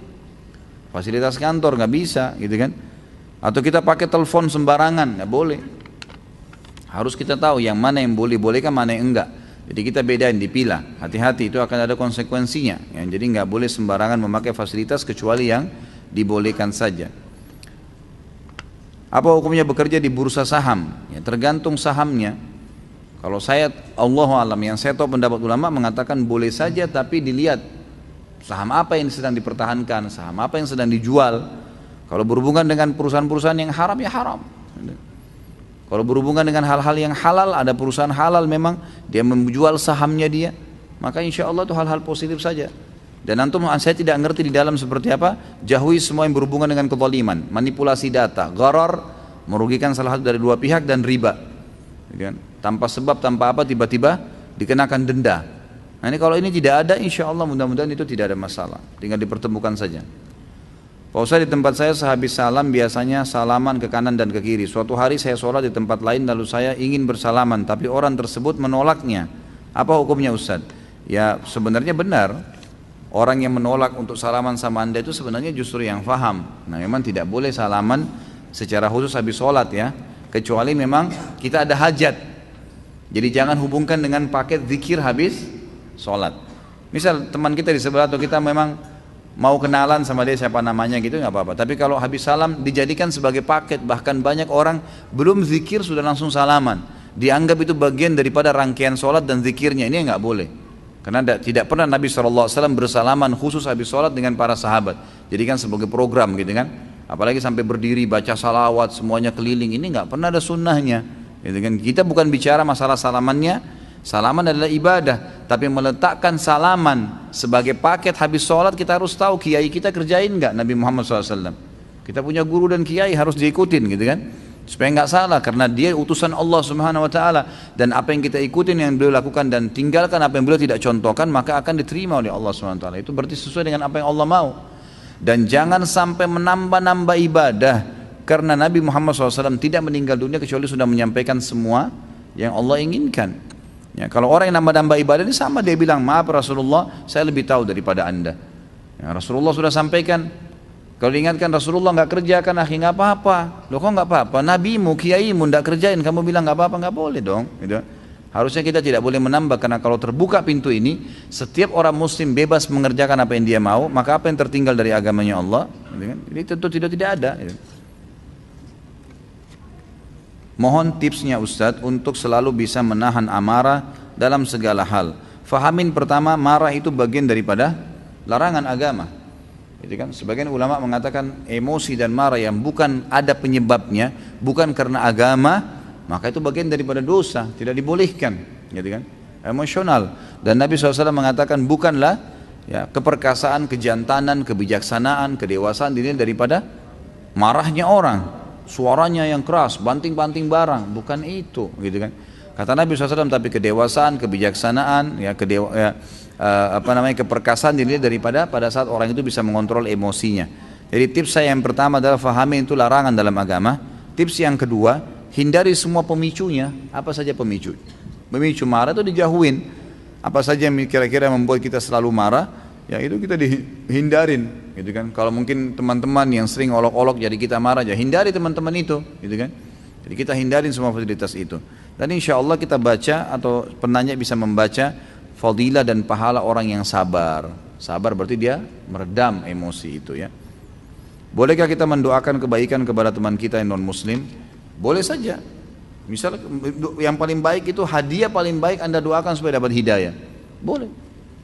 Fasilitas kantor nggak bisa, gitu kan. Atau kita pakai telepon sembarangan, nggak boleh. Harus kita tahu yang mana yang boleh-bolehkan, mana yang enggak. Jadi kita bedain, dipilah. Hati-hati, itu akan ada konsekuensinya. Ya, jadi nggak boleh sembarangan memakai fasilitas kecuali yang dibolehkan saja. Apa hukumnya bekerja di bursa saham? Ya, tergantung sahamnya. Kalau saya, Allahu alam, yang saya tahu pendapat ulama mengatakan boleh saja, tapi dilihat saham apa yang sedang dipertahankan, saham apa yang sedang dijual. Kalau berhubungan dengan perusahaan-perusahaan yang haram, ya haram. Kalau berhubungan dengan hal-hal yang halal, ada perusahaan halal memang dia menjual sahamnya dia, maka insya Allah itu hal-hal positif saja. Dan antum, saya tidak ngerti di dalam seperti apa, jauhi semua yang berhubungan dengan kezaliman, manipulasi data, gharar, merugikan salah satu dari dua pihak, dan riba. Tanpa sebab, tanpa apa, tiba-tiba dikenakan denda. Nah ini kalau ini tidak ada, insya Allah mudah-mudahan itu tidak ada masalah, tinggal dipertemukan saja. Pak Ustaz, di tempat saya sehabis salam biasanya salaman ke kanan dan ke kiri. Suatu hari saya sholat di tempat lain, lalu saya ingin bersalaman, tapi orang tersebut menolaknya. Apa hukumnya Ustaz? Ya sebenarnya benar. Orang yang menolak untuk salaman sama anda itu sebenarnya justru yang faham. Nah memang tidak boleh salaman secara khusus habis sholat ya, kecuali memang kita ada hajat. Jadi jangan hubungkan dengan paket zikir habis sholat. Misal teman kita di sebelah atau kita memang mau kenalan sama dia siapa namanya gitu, nggak apa-apa. Tapi kalau habis salam dijadikan sebagai paket, bahkan banyak orang belum zikir sudah langsung salaman, dianggap itu bagian daripada rangkaian sholat dan zikirnya. Ini nggak boleh. Karena tidak pernah Nabi SAW bersalaman khusus habis sholat dengan para sahabat. Jadi kan sebagai program gitu kan. Apalagi sampai berdiri baca salawat semuanya keliling, ini nggak pernah ada sunnahnya. Gitu kan. Kita bukan bicara masalah salamannya. Salaman adalah ibadah. Tapi meletakkan salaman sebagai paket habis sholat, kita harus tahu kiai kita kerjain nggak Nabi Muhammad SAW. Kita punya guru dan kiai harus diikutin gitu kan. Supaya nggak salah, karena dia utusan Allah Subhanahu Wa Taala, dan apa yang kita ikutin yang beliau lakukan dan tinggalkan apa yang beliau tidak contohkan, maka akan diterima oleh Allah Subhanahu Wa Taala. Itu berarti sesuai dengan apa yang Allah mau. Dan jangan sampai menambah-nambah ibadah, karena Nabi Muhammad SAW tidak meninggal dunia kecuali sudah menyampaikan semua yang Allah inginkan. Ya, kalau orang yang nambah-nambah ibadah ini sama, dia bilang maaf Rasulullah, saya lebih tahu daripada anda. Ya, Rasulullah sudah sampaikan. Kalau diingatkan Rasulullah nggak kerjakan, akhi nggak apa-apa. Loh kok nggak apa-apa? Nabimu, kiaimu nggak kerjain, kamu bilang nggak apa-apa, nggak boleh dong. Gitu. Harusnya kita tidak boleh menambah, karena kalau terbuka pintu ini, setiap orang muslim bebas mengerjakan apa yang dia mau, maka apa yang tertinggal dari agamanya Allah, gitu kan? Ini tentu tidak ada. Gitu. Mohon tipsnya Ustadz untuk selalu bisa menahan amarah dalam segala hal. Fahamin pertama, marah itu bagian daripada larangan agama. Itu kan sebagian ulama mengatakan emosi dan marah yang bukan ada penyebabnya, bukan karena agama, maka itu bagian daripada dosa, tidak dibolehkan, gitu kan? Emosional. Dan Nabi SAW mengatakan bukanlah ya, keperkasaan, kejantanan, kebijaksanaan, kedewasaan diri daripada marahnya orang, suaranya yang keras, banting-banting barang, bukan itu, gitu kan? Kata Nabi SAW, tapi kedewasaan, kebijaksanaan, ya, keperkasaan diri daripada pada saat orang itu bisa mengontrol emosinya. Jadi tips saya yang pertama adalah fahami itu larangan dalam agama. Tips yang kedua, hindari semua pemicunya. Apa saja pemicu? Pemicu marah itu dijauhin. Apa saja yang kira-kira membuat kita selalu marah, ya itu kita dihindarin, gitu kan? Kalau mungkin teman-teman yang sering olok-olok jadi kita marah, ya hindari teman-teman itu, gitu kan? Jadi kita hindarin semua fasilitas itu. Dan insya Allah kita baca atau penanya bisa membaca fadilah dan pahala orang yang sabar. Sabar berarti dia meredam emosi itu ya. Bolehkah kita mendoakan kebaikan kepada teman kita yang non muslim? Boleh saja. Misalnya yang paling baik itu hadiah paling baik Anda doakan supaya dapat hidayah. Boleh.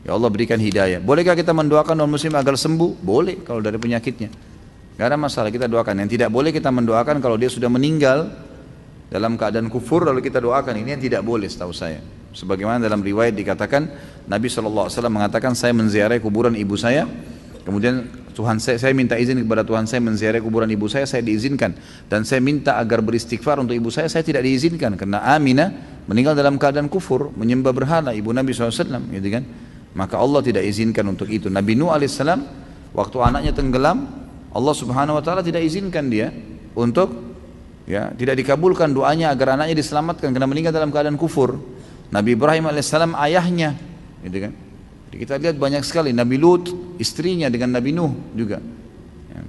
Ya Allah berikan hidayah. Bolehkah kita mendoakan non muslim agar sembuh? Boleh kalau dari penyakitnya. Gak ada masalah kita doakan. Yang tidak boleh kita mendoakan kalau dia sudah meninggal dalam keadaan kufur lalu kita doakan, ini yang tidak boleh setahu saya. Sebagaimana dalam riwayat dikatakan Nabi SAW mengatakan saya menziarahi kuburan ibu saya, kemudian Tuhan saya minta izin kepada Tuhan saya menziarahi kuburan ibu saya diizinkan, dan saya minta agar beristighfar untuk ibu saya tidak diizinkan karena Aminah meninggal dalam keadaan kufur menyembah berhala ibu Nabi SAW, gitu kan? Maka Allah tidak izinkan untuk itu. Nabi Nuh alaihissalam waktu anaknya tenggelam, Allah Subhanahu Wa Taala tidak izinkan dia untuk ya, tidak dikabulkan doanya agar anaknya diselamatkan karena meninggal dalam keadaan kufur. Nabi Ibrahim alaihissalam ayahnya, gitu kan? Jadi kita lihat banyak sekali. Nabi Lut istrinya dengan Nabi Nuh juga. Ya.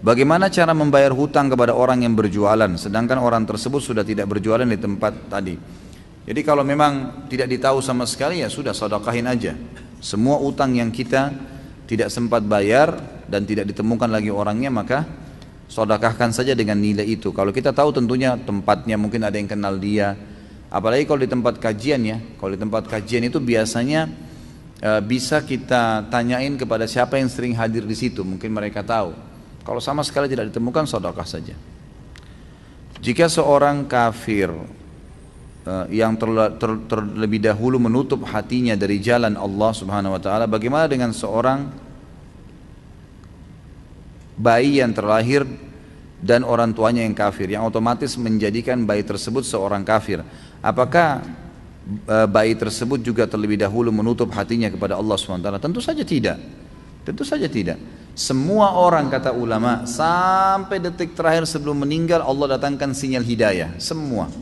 Bagaimana cara membayar hutang kepada orang yang berjualan, sedangkan orang tersebut sudah tidak berjualan di tempat tadi? Jadi kalau memang tidak ditahu sama sekali ya sudah sedekahin aja. Semua utang yang kita tidak sempat bayar dan tidak ditemukan lagi orangnya, maka sedekahkan saja dengan nilai itu. Kalau kita tahu tentunya tempatnya, mungkin ada yang kenal dia. Apalagi kalau di tempat kajian ya, kalau di tempat kajian itu biasanya bisa kita tanyain kepada siapa yang sering hadir di situ, mungkin mereka tahu. Kalau sama sekali tidak ditemukan, sedekah saja. Jika seorang kafir yang terlebih dahulu menutup hatinya dari jalan Allah Subhanahu wa taala, bagaimana dengan seorang bayi yang terlahir dan orang tuanya yang kafir, yang otomatis menjadikan bayi tersebut seorang kafir? Apakah bayi tersebut juga terlebih dahulu menutup hatinya kepada Allah Subhanahu wa taala? Tentu saja tidak. Tentu saja tidak. Semua orang, kata ulama, sampai detik terakhir sebelum meninggal Allah datangkan sinyal hidayah, semua.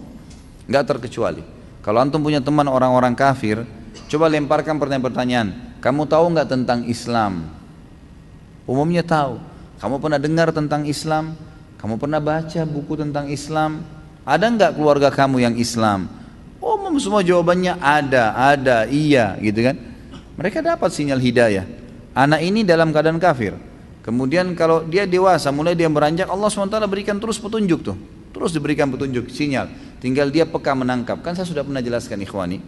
Enggak terkecuali. Kalau antum punya teman orang-orang kafir, coba lemparkan pertanyaan-pertanyaan. Kamu tahu enggak tentang Islam? Umumnya tahu. Kamu pernah dengar tentang Islam? Kamu pernah baca buku tentang Islam? Ada enggak keluarga kamu yang Islam? Umum semua jawabannya ada, iya, gitu kan? Mereka dapat sinyal hidayah. Anak ini dalam keadaan kafir. Kemudian kalau dia dewasa, mulai dia beranjak, Allah SWT berikan terus petunjuk tuh. Terus diberikan petunjuk, sinyal. Tinggal dia peka menangkap. Kan saya sudah pernah jelaskan ikhwani.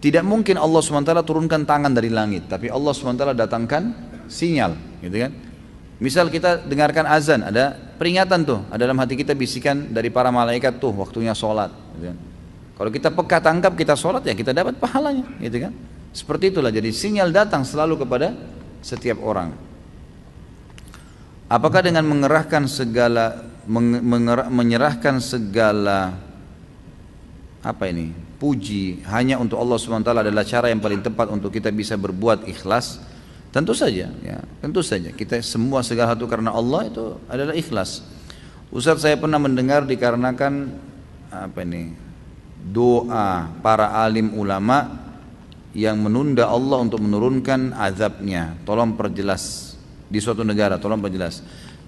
Tidak mungkin Allah SWT turunkan tangan dari langit, tapi Allah SWT datangkan sinyal, gitu kan? Misal kita dengarkan azan, ada peringatan tuh, ada dalam hati kita bisikan dari para malaikat tuh, waktunya sholat, gitu kan? Kalau kita peka tangkap, kita sholat, ya kita dapat pahalanya, gitu kan? Seperti itulah, jadi sinyal datang selalu kepada setiap orang. Apakah dengan menyerahkan segala puji hanya untuk Allah SWT adalah cara yang paling tepat untuk kita bisa berbuat ikhlas? Tentu saja, ya, tentu saja. Kita semua segala satu karena Allah itu adalah ikhlas. Ustaz, saya pernah mendengar dikarenakan doa para alim ulama yang menunda Allah untuk menurunkan azabnya. Tolong perjelas di suatu negara, tolong perjelas.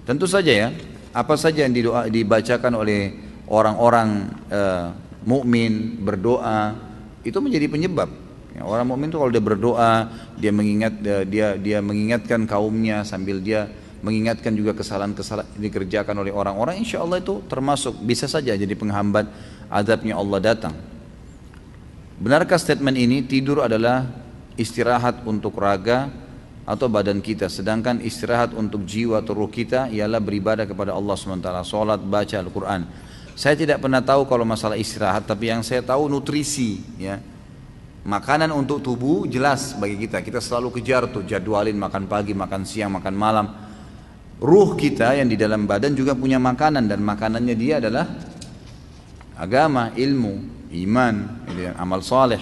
Tentu saja ya, apa saja yang dibacakan oleh orang-orang mukmin berdoa itu menjadi penyebab. Ya, orang mukmin itu kalau dia berdoa, dia mengingatkan kaumnya sambil dia mengingatkan juga kesalahan-kesalahan yang dikerjakan oleh orang-orang, insya Allah itu termasuk bisa saja jadi penghambat azabnya Allah datang. Benarkah statement ini tidur adalah istirahat untuk raga atau badan kita, sedangkan istirahat untuk jiwa atau ruh kita ialah beribadah kepada Allah SWT, sholat, baca Al-Quran? Saya tidak pernah tahu kalau masalah istirahat, tapi yang saya tahu nutrisi, ya, makanan untuk tubuh jelas bagi kita. Kita selalu kejar tuh, jadwalin makan pagi, makan siang, makan malam. Ruh kita yang di dalam badan juga punya makanan, dan makanannya dia adalah agama, ilmu, iman, amal saleh.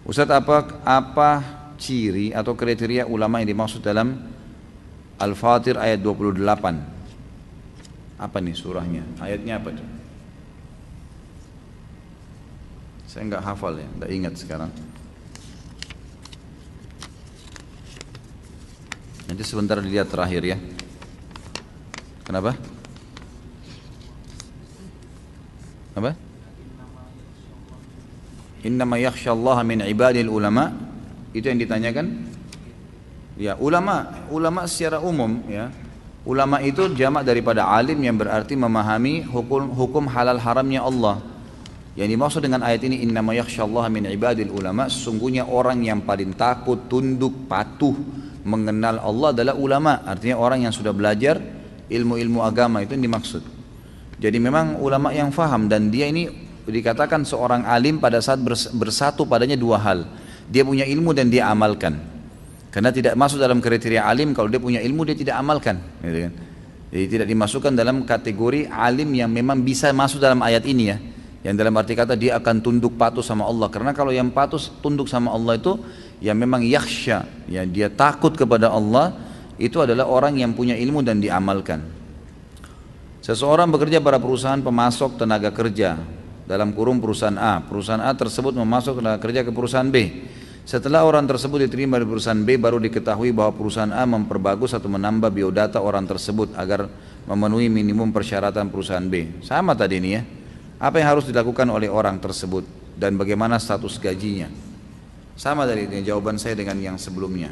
Ustaz, apa ciri atau kriteria ulama yang dimaksud dalam Al-Fatir ayat 28? Apa nih surahnya? Ayatnya apa tuh? Saya nggak hafal ya, nggak ingat sekarang. Nanti sebentar dilihat terakhir ya. Kenapa? Apa? Innama yakhsyallaha min ibadil ulama. Itu yang ditanyakan. Ya, ulama secara umum ya. Ulama itu jamak daripada alim yang berarti memahami hukum halal haramnya Allah. Yang dimaksud dengan ayat ini innama yakhsyallaha min ibadil ulama, sesungguhnya orang yang paling takut, tunduk, patuh mengenal Allah adalah ulama. Artinya orang yang sudah belajar ilmu-ilmu agama, itu yang dimaksud. Jadi memang ulama yang faham, dan dia ini dikatakan seorang alim pada saat bersatu padanya dua hal. Dia punya ilmu dan dia amalkan. Karena tidak masuk dalam kriteria alim kalau dia punya ilmu dia tidak amalkan, gitu kan? Jadi tidak dimasukkan dalam kategori alim yang memang bisa masuk dalam ayat ini ya. Yang dalam arti kata dia akan tunduk patuh sama Allah. Karena kalau yang patuh tunduk sama Allah itu yang memang yakhsha, ya dia takut kepada Allah, itu adalah orang yang punya ilmu dan diamalkan. Seseorang bekerja pada perusahaan pemasok tenaga kerja, dalam kurung perusahaan A. Perusahaan A tersebut memasok tenaga kerja ke perusahaan B. Setelah orang tersebut diterima di perusahaan B, baru diketahui bahwa perusahaan A memperbagus atau menambah biodata orang tersebut agar memenuhi minimum persyaratan perusahaan B. Sama tadi ini ya. Apa yang harus dilakukan oleh orang tersebut dan bagaimana status gajinya? Sama dari jawaban saya dengan yang sebelumnya.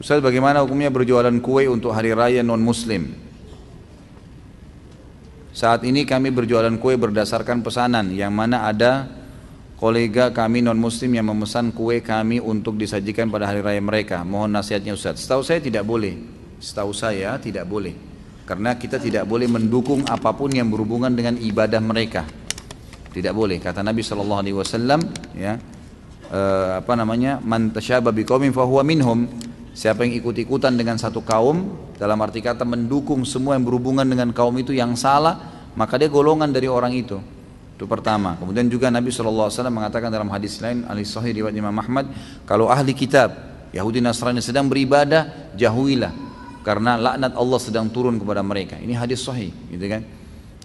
Ustaz, bagaimana hukumnya berjualan kue untuk hari raya non-muslim? Saat ini kami berjualan kue berdasarkan pesanan, yang mana ada kolega kami non-muslim yang memesan kue kami untuk disajikan pada hari raya mereka. Mohon nasihatnya Ustaz. Setahu saya tidak boleh. Setahu saya tidak boleh. Karena kita tidak boleh mendukung apapun yang berhubungan dengan ibadah mereka. Tidak boleh. Kata Nabi SAW, ya, man tasyaba biqaumin fahuwa minhum. Siapa yang ikut-ikutan dengan satu kaum, dalam arti kata mendukung semua yang berhubungan dengan kaum itu yang salah, maka dia golongan dari orang itu. Itu pertama. Kemudian juga Nabi SAW mengatakan dalam hadis lain, hadis sahih riwayat Imam Ahmad, kalau ahli kitab Yahudi Nasrani sedang beribadah, jauhilah, karena laknat Allah sedang turun kepada mereka. Ini hadis sahih, gitu kan?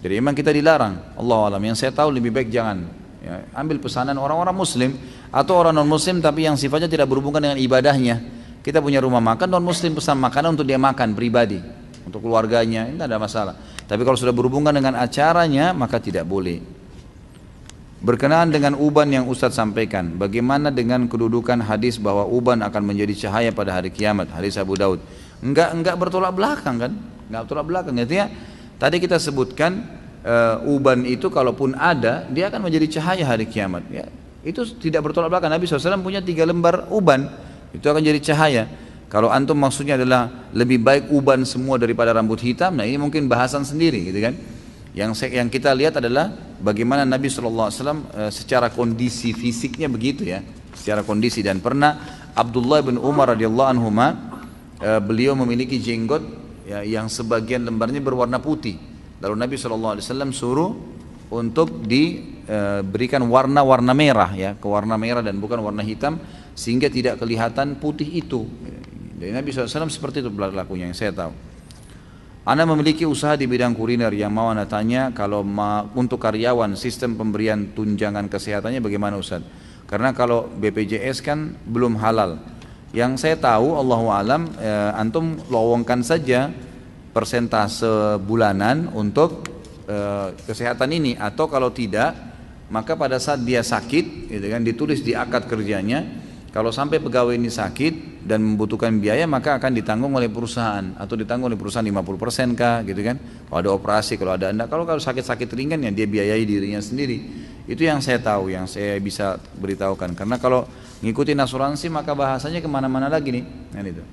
Jadi memang kita dilarang. Allah alam, yang saya tahu lebih baik jangan, ya, ambil pesanan orang-orang muslim atau orang non muslim tapi yang sifatnya tidak berhubungan dengan ibadahnya. Kita punya rumah makan, non muslim pesan makanan untuk dia makan pribadi, untuk keluarganya, ini tidak ada masalah. Tapi kalau sudah berhubungan dengan acaranya, maka tidak boleh. Berkenaan dengan uban yang Ustadz sampaikan, bagaimana dengan kedudukan hadis bahwa uban akan menjadi cahaya pada hari kiamat, hadis Abu Daud? Enggak bertolak belakang kan? Enggak bertolak belakang. Artinya tadi kita sebutkan uban itu kalaupun ada, dia akan menjadi cahaya hari kiamat. Ya, itu tidak bertolak belakang. Nabi SAW punya 3 lembar uban, itu akan jadi cahaya. Kalau antum maksudnya adalah lebih baik uban semua daripada rambut hitam, nah ini mungkin bahasan sendiri, gitu kan? Yang kita lihat adalah bagaimana Nabi SAW secara kondisi fisiknya begitu ya, secara kondisi. Dan pernah Abdullah bin Umar radhiyallahu anhuma, beliau memiliki jenggot ya, yang sebagian lembarnya berwarna putih. Lalu Nabi SAW suruh untuk diberikan warna-warna merah ya, ke warna merah dan bukan warna hitam, sehingga tidak kelihatan putih itu. Dari Nabi SAW seperti itu berlakunya yang saya tahu. Anda memiliki usaha di bidang kuliner, yang mau Anda tanya, kalau untuk karyawan sistem pemberian tunjangan kesehatannya bagaimana Ustaz? Karena kalau BPJS kan belum halal. Yang saya tahu Allahu alam, antum lowongkan saja persentase bulanan untuk kesehatan ini, atau kalau tidak maka pada saat dia sakit, gitu kan, ditulis di akad kerjanya, kalau sampai pegawai ini sakit dan membutuhkan biaya, maka akan ditanggung oleh perusahaan, atau ditanggung oleh perusahaan 50% kah, gitu kan? Kalau ada operasi, kalau ada enggak, kalau sakit-sakit ringan ya dia biayai dirinya sendiri. Itu yang saya tahu, yang saya bisa beritahukan. Karena kalau ngikutin asuransi maka bahasanya kemana-mana lagi nih, kan itu.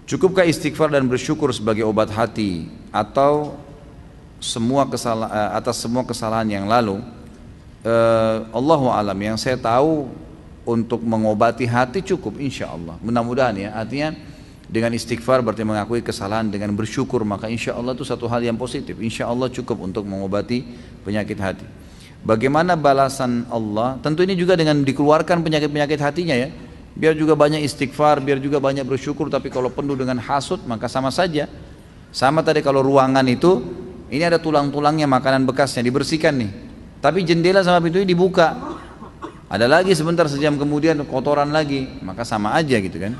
Cukupkah istighfar dan bersyukur sebagai obat hati, atau atas semua kesalahan yang lalu? Allahu alam, yang saya tahu untuk mengobati hati cukup insya Allah, mudah-mudahan ya. Artinya dengan istighfar berarti mengakui kesalahan, dengan bersyukur maka insya Allah itu satu hal yang positif, insya Allah cukup untuk mengobati penyakit hati. Bagaimana balasan Allah? Tentu ini juga dengan dikeluarkan penyakit-penyakit hatinya ya, biar juga banyak istighfar, biar juga banyak bersyukur. Tapi kalau penuh dengan hasud maka sama saja. Sama tadi kalau ruangan itu, ini ada tulang-tulangnya, makanan bekasnya dibersihkan nih, tapi jendela sama pintunya dibuka, ada lagi sebentar sejam kemudian kotoran lagi, maka sama aja gitu kan.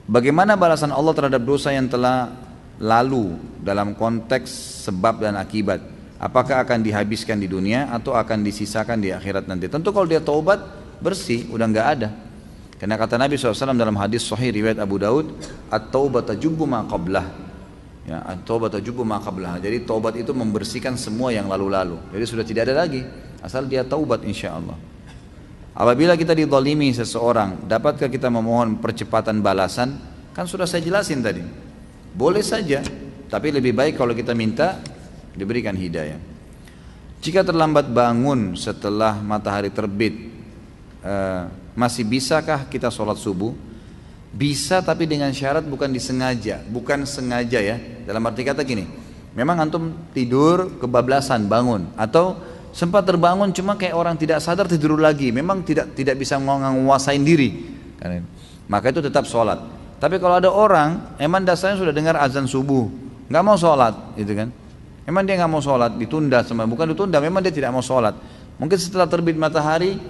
Bagaimana balasan Allah terhadap dosa yang telah lalu dalam konteks sebab dan akibat? Apakah akan dihabiskan di dunia atau akan disisakan di akhirat nanti? Tentu kalau dia taubat bersih, udah nggak ada. Karena kata Nabi SAW dalam hadis sahih riwayat Abu Daud, at-taubatu tajubbu ma qablah. Ya, at-taubatu tajubbu ma qablah. Jadi taubat itu membersihkan semua yang lalu-lalu. Jadi sudah tidak ada lagi, asal dia taubat insya Allah. Apabila kita dizalimi seseorang, dapatkah kita memohon percepatan balasan? Kan sudah saya jelasin tadi. Boleh saja, tapi lebih baik kalau kita minta diberikan hidayah. Jika terlambat bangun setelah matahari terbit, masih bisakah kita sholat subuh? Bisa, tapi dengan syarat bukan disengaja, bukan sengaja ya. Dalam arti kata gini, memang antum tidur kebablasan bangun, atau sempat terbangun cuma kayak orang tidak sadar tidur lagi, memang tidak bisa menguasain diri, maka itu tetap sholat. Tapi kalau ada orang emang dasarnya sudah dengar azan subuh, nggak mau sholat, gitu kan? Emang dia nggak mau sholat, ditunda, bukan ditunda, memang dia tidak mau sholat. Mungkin setelah terbit matahari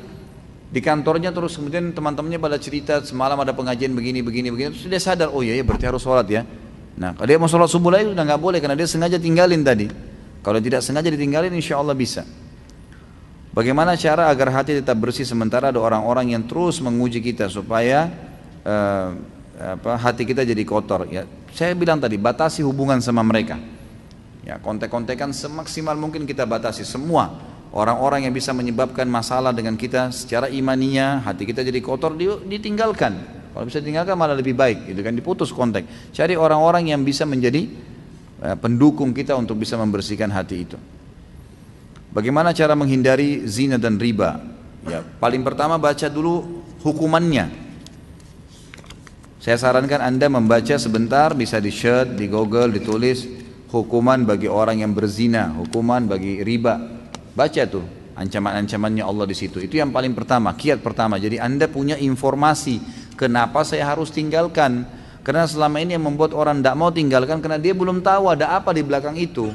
di kantornya, terus kemudian teman-temannya pada cerita semalam ada pengajian begini, terus dia sadar, oh iya berarti harus sholat ya. Nah kalau dia mau sholat subuh lagi sudah nggak boleh, karena dia sengaja tinggalin tadi. Kalau tidak sengaja ditinggalin insya Allah bisa. Bagaimana cara agar hati tetap bersih sementara ada orang-orang yang terus menguji kita supaya hati kita jadi kotor? Ya, saya bilang tadi, batasi hubungan sama mereka. Ya, kontek-kontekan semaksimal mungkin kita batasi semua. Orang-orang yang bisa menyebabkan masalah dengan kita secara imaninya, hati kita jadi kotor, ditinggalkan. Kalau bisa ditinggalkan malah lebih baik, gitu kan, diputus kontak. Cari orang-orang yang bisa menjadi pendukung kita untuk bisa membersihkan hati itu. Bagaimana cara menghindari zina dan riba? Ya, paling pertama baca dulu hukumannya. Saya sarankan Anda membaca sebentar, bisa di search, di Google, ditulis hukuman bagi orang yang berzina, hukuman bagi riba. Baca tuh ancaman-ancamannya Allah di situ. Itu yang paling pertama, kiat pertama. Jadi Anda punya informasi kenapa saya harus tinggalkan. Karena selama ini yang membuat orang tidak mau tinggalkan karena dia belum tahu ada apa di belakang itu.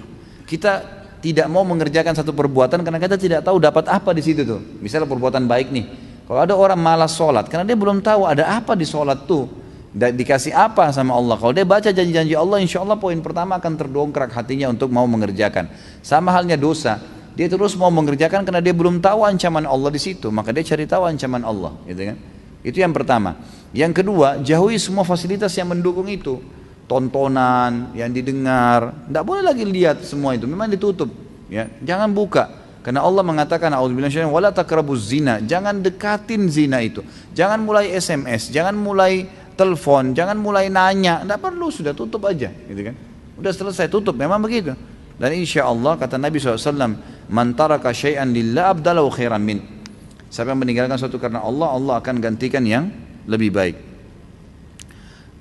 Kita tidak mau mengerjakan satu perbuatan karena kita tidak tahu dapat apa di situ tuh. Misalnya perbuatan baik nih. Kalau ada orang malas sholat karena dia belum tahu ada apa di sholat tuh. Dikasih apa sama Allah. Kalau dia baca janji-janji Allah, insya Allah poin pertama akan terdongkrak hatinya untuk mau mengerjakan. Sama halnya dosa. Dia terus mau mengerjakan karena dia belum tahu ancaman Allah di situ, maka dia cari tahu ancaman Allah, gitu kan? Itu yang pertama. Yang kedua, jauhi semua fasilitas yang mendukung itu. Tontonan yang didengar, tidak boleh lagi lihat semua itu, memang ditutup, ya. Jangan buka. Karena Allah mengatakan a'udzubillahi minasyaitonir wala taqrabuz zina, jangan dekatin zina itu. Jangan mulai SMS, jangan mulai telepon, jangan mulai nanya, tidak perlu, sudah tutup aja, gitu kan? Udah selesai, tutup, memang begitu. Dan insya Allah kata Nabi SAW, man taraka syai'an lillah abdalahu khairan min. Siapa yang meninggalkan sesuatu karena Allah, Allah akan gantikan yang lebih baik.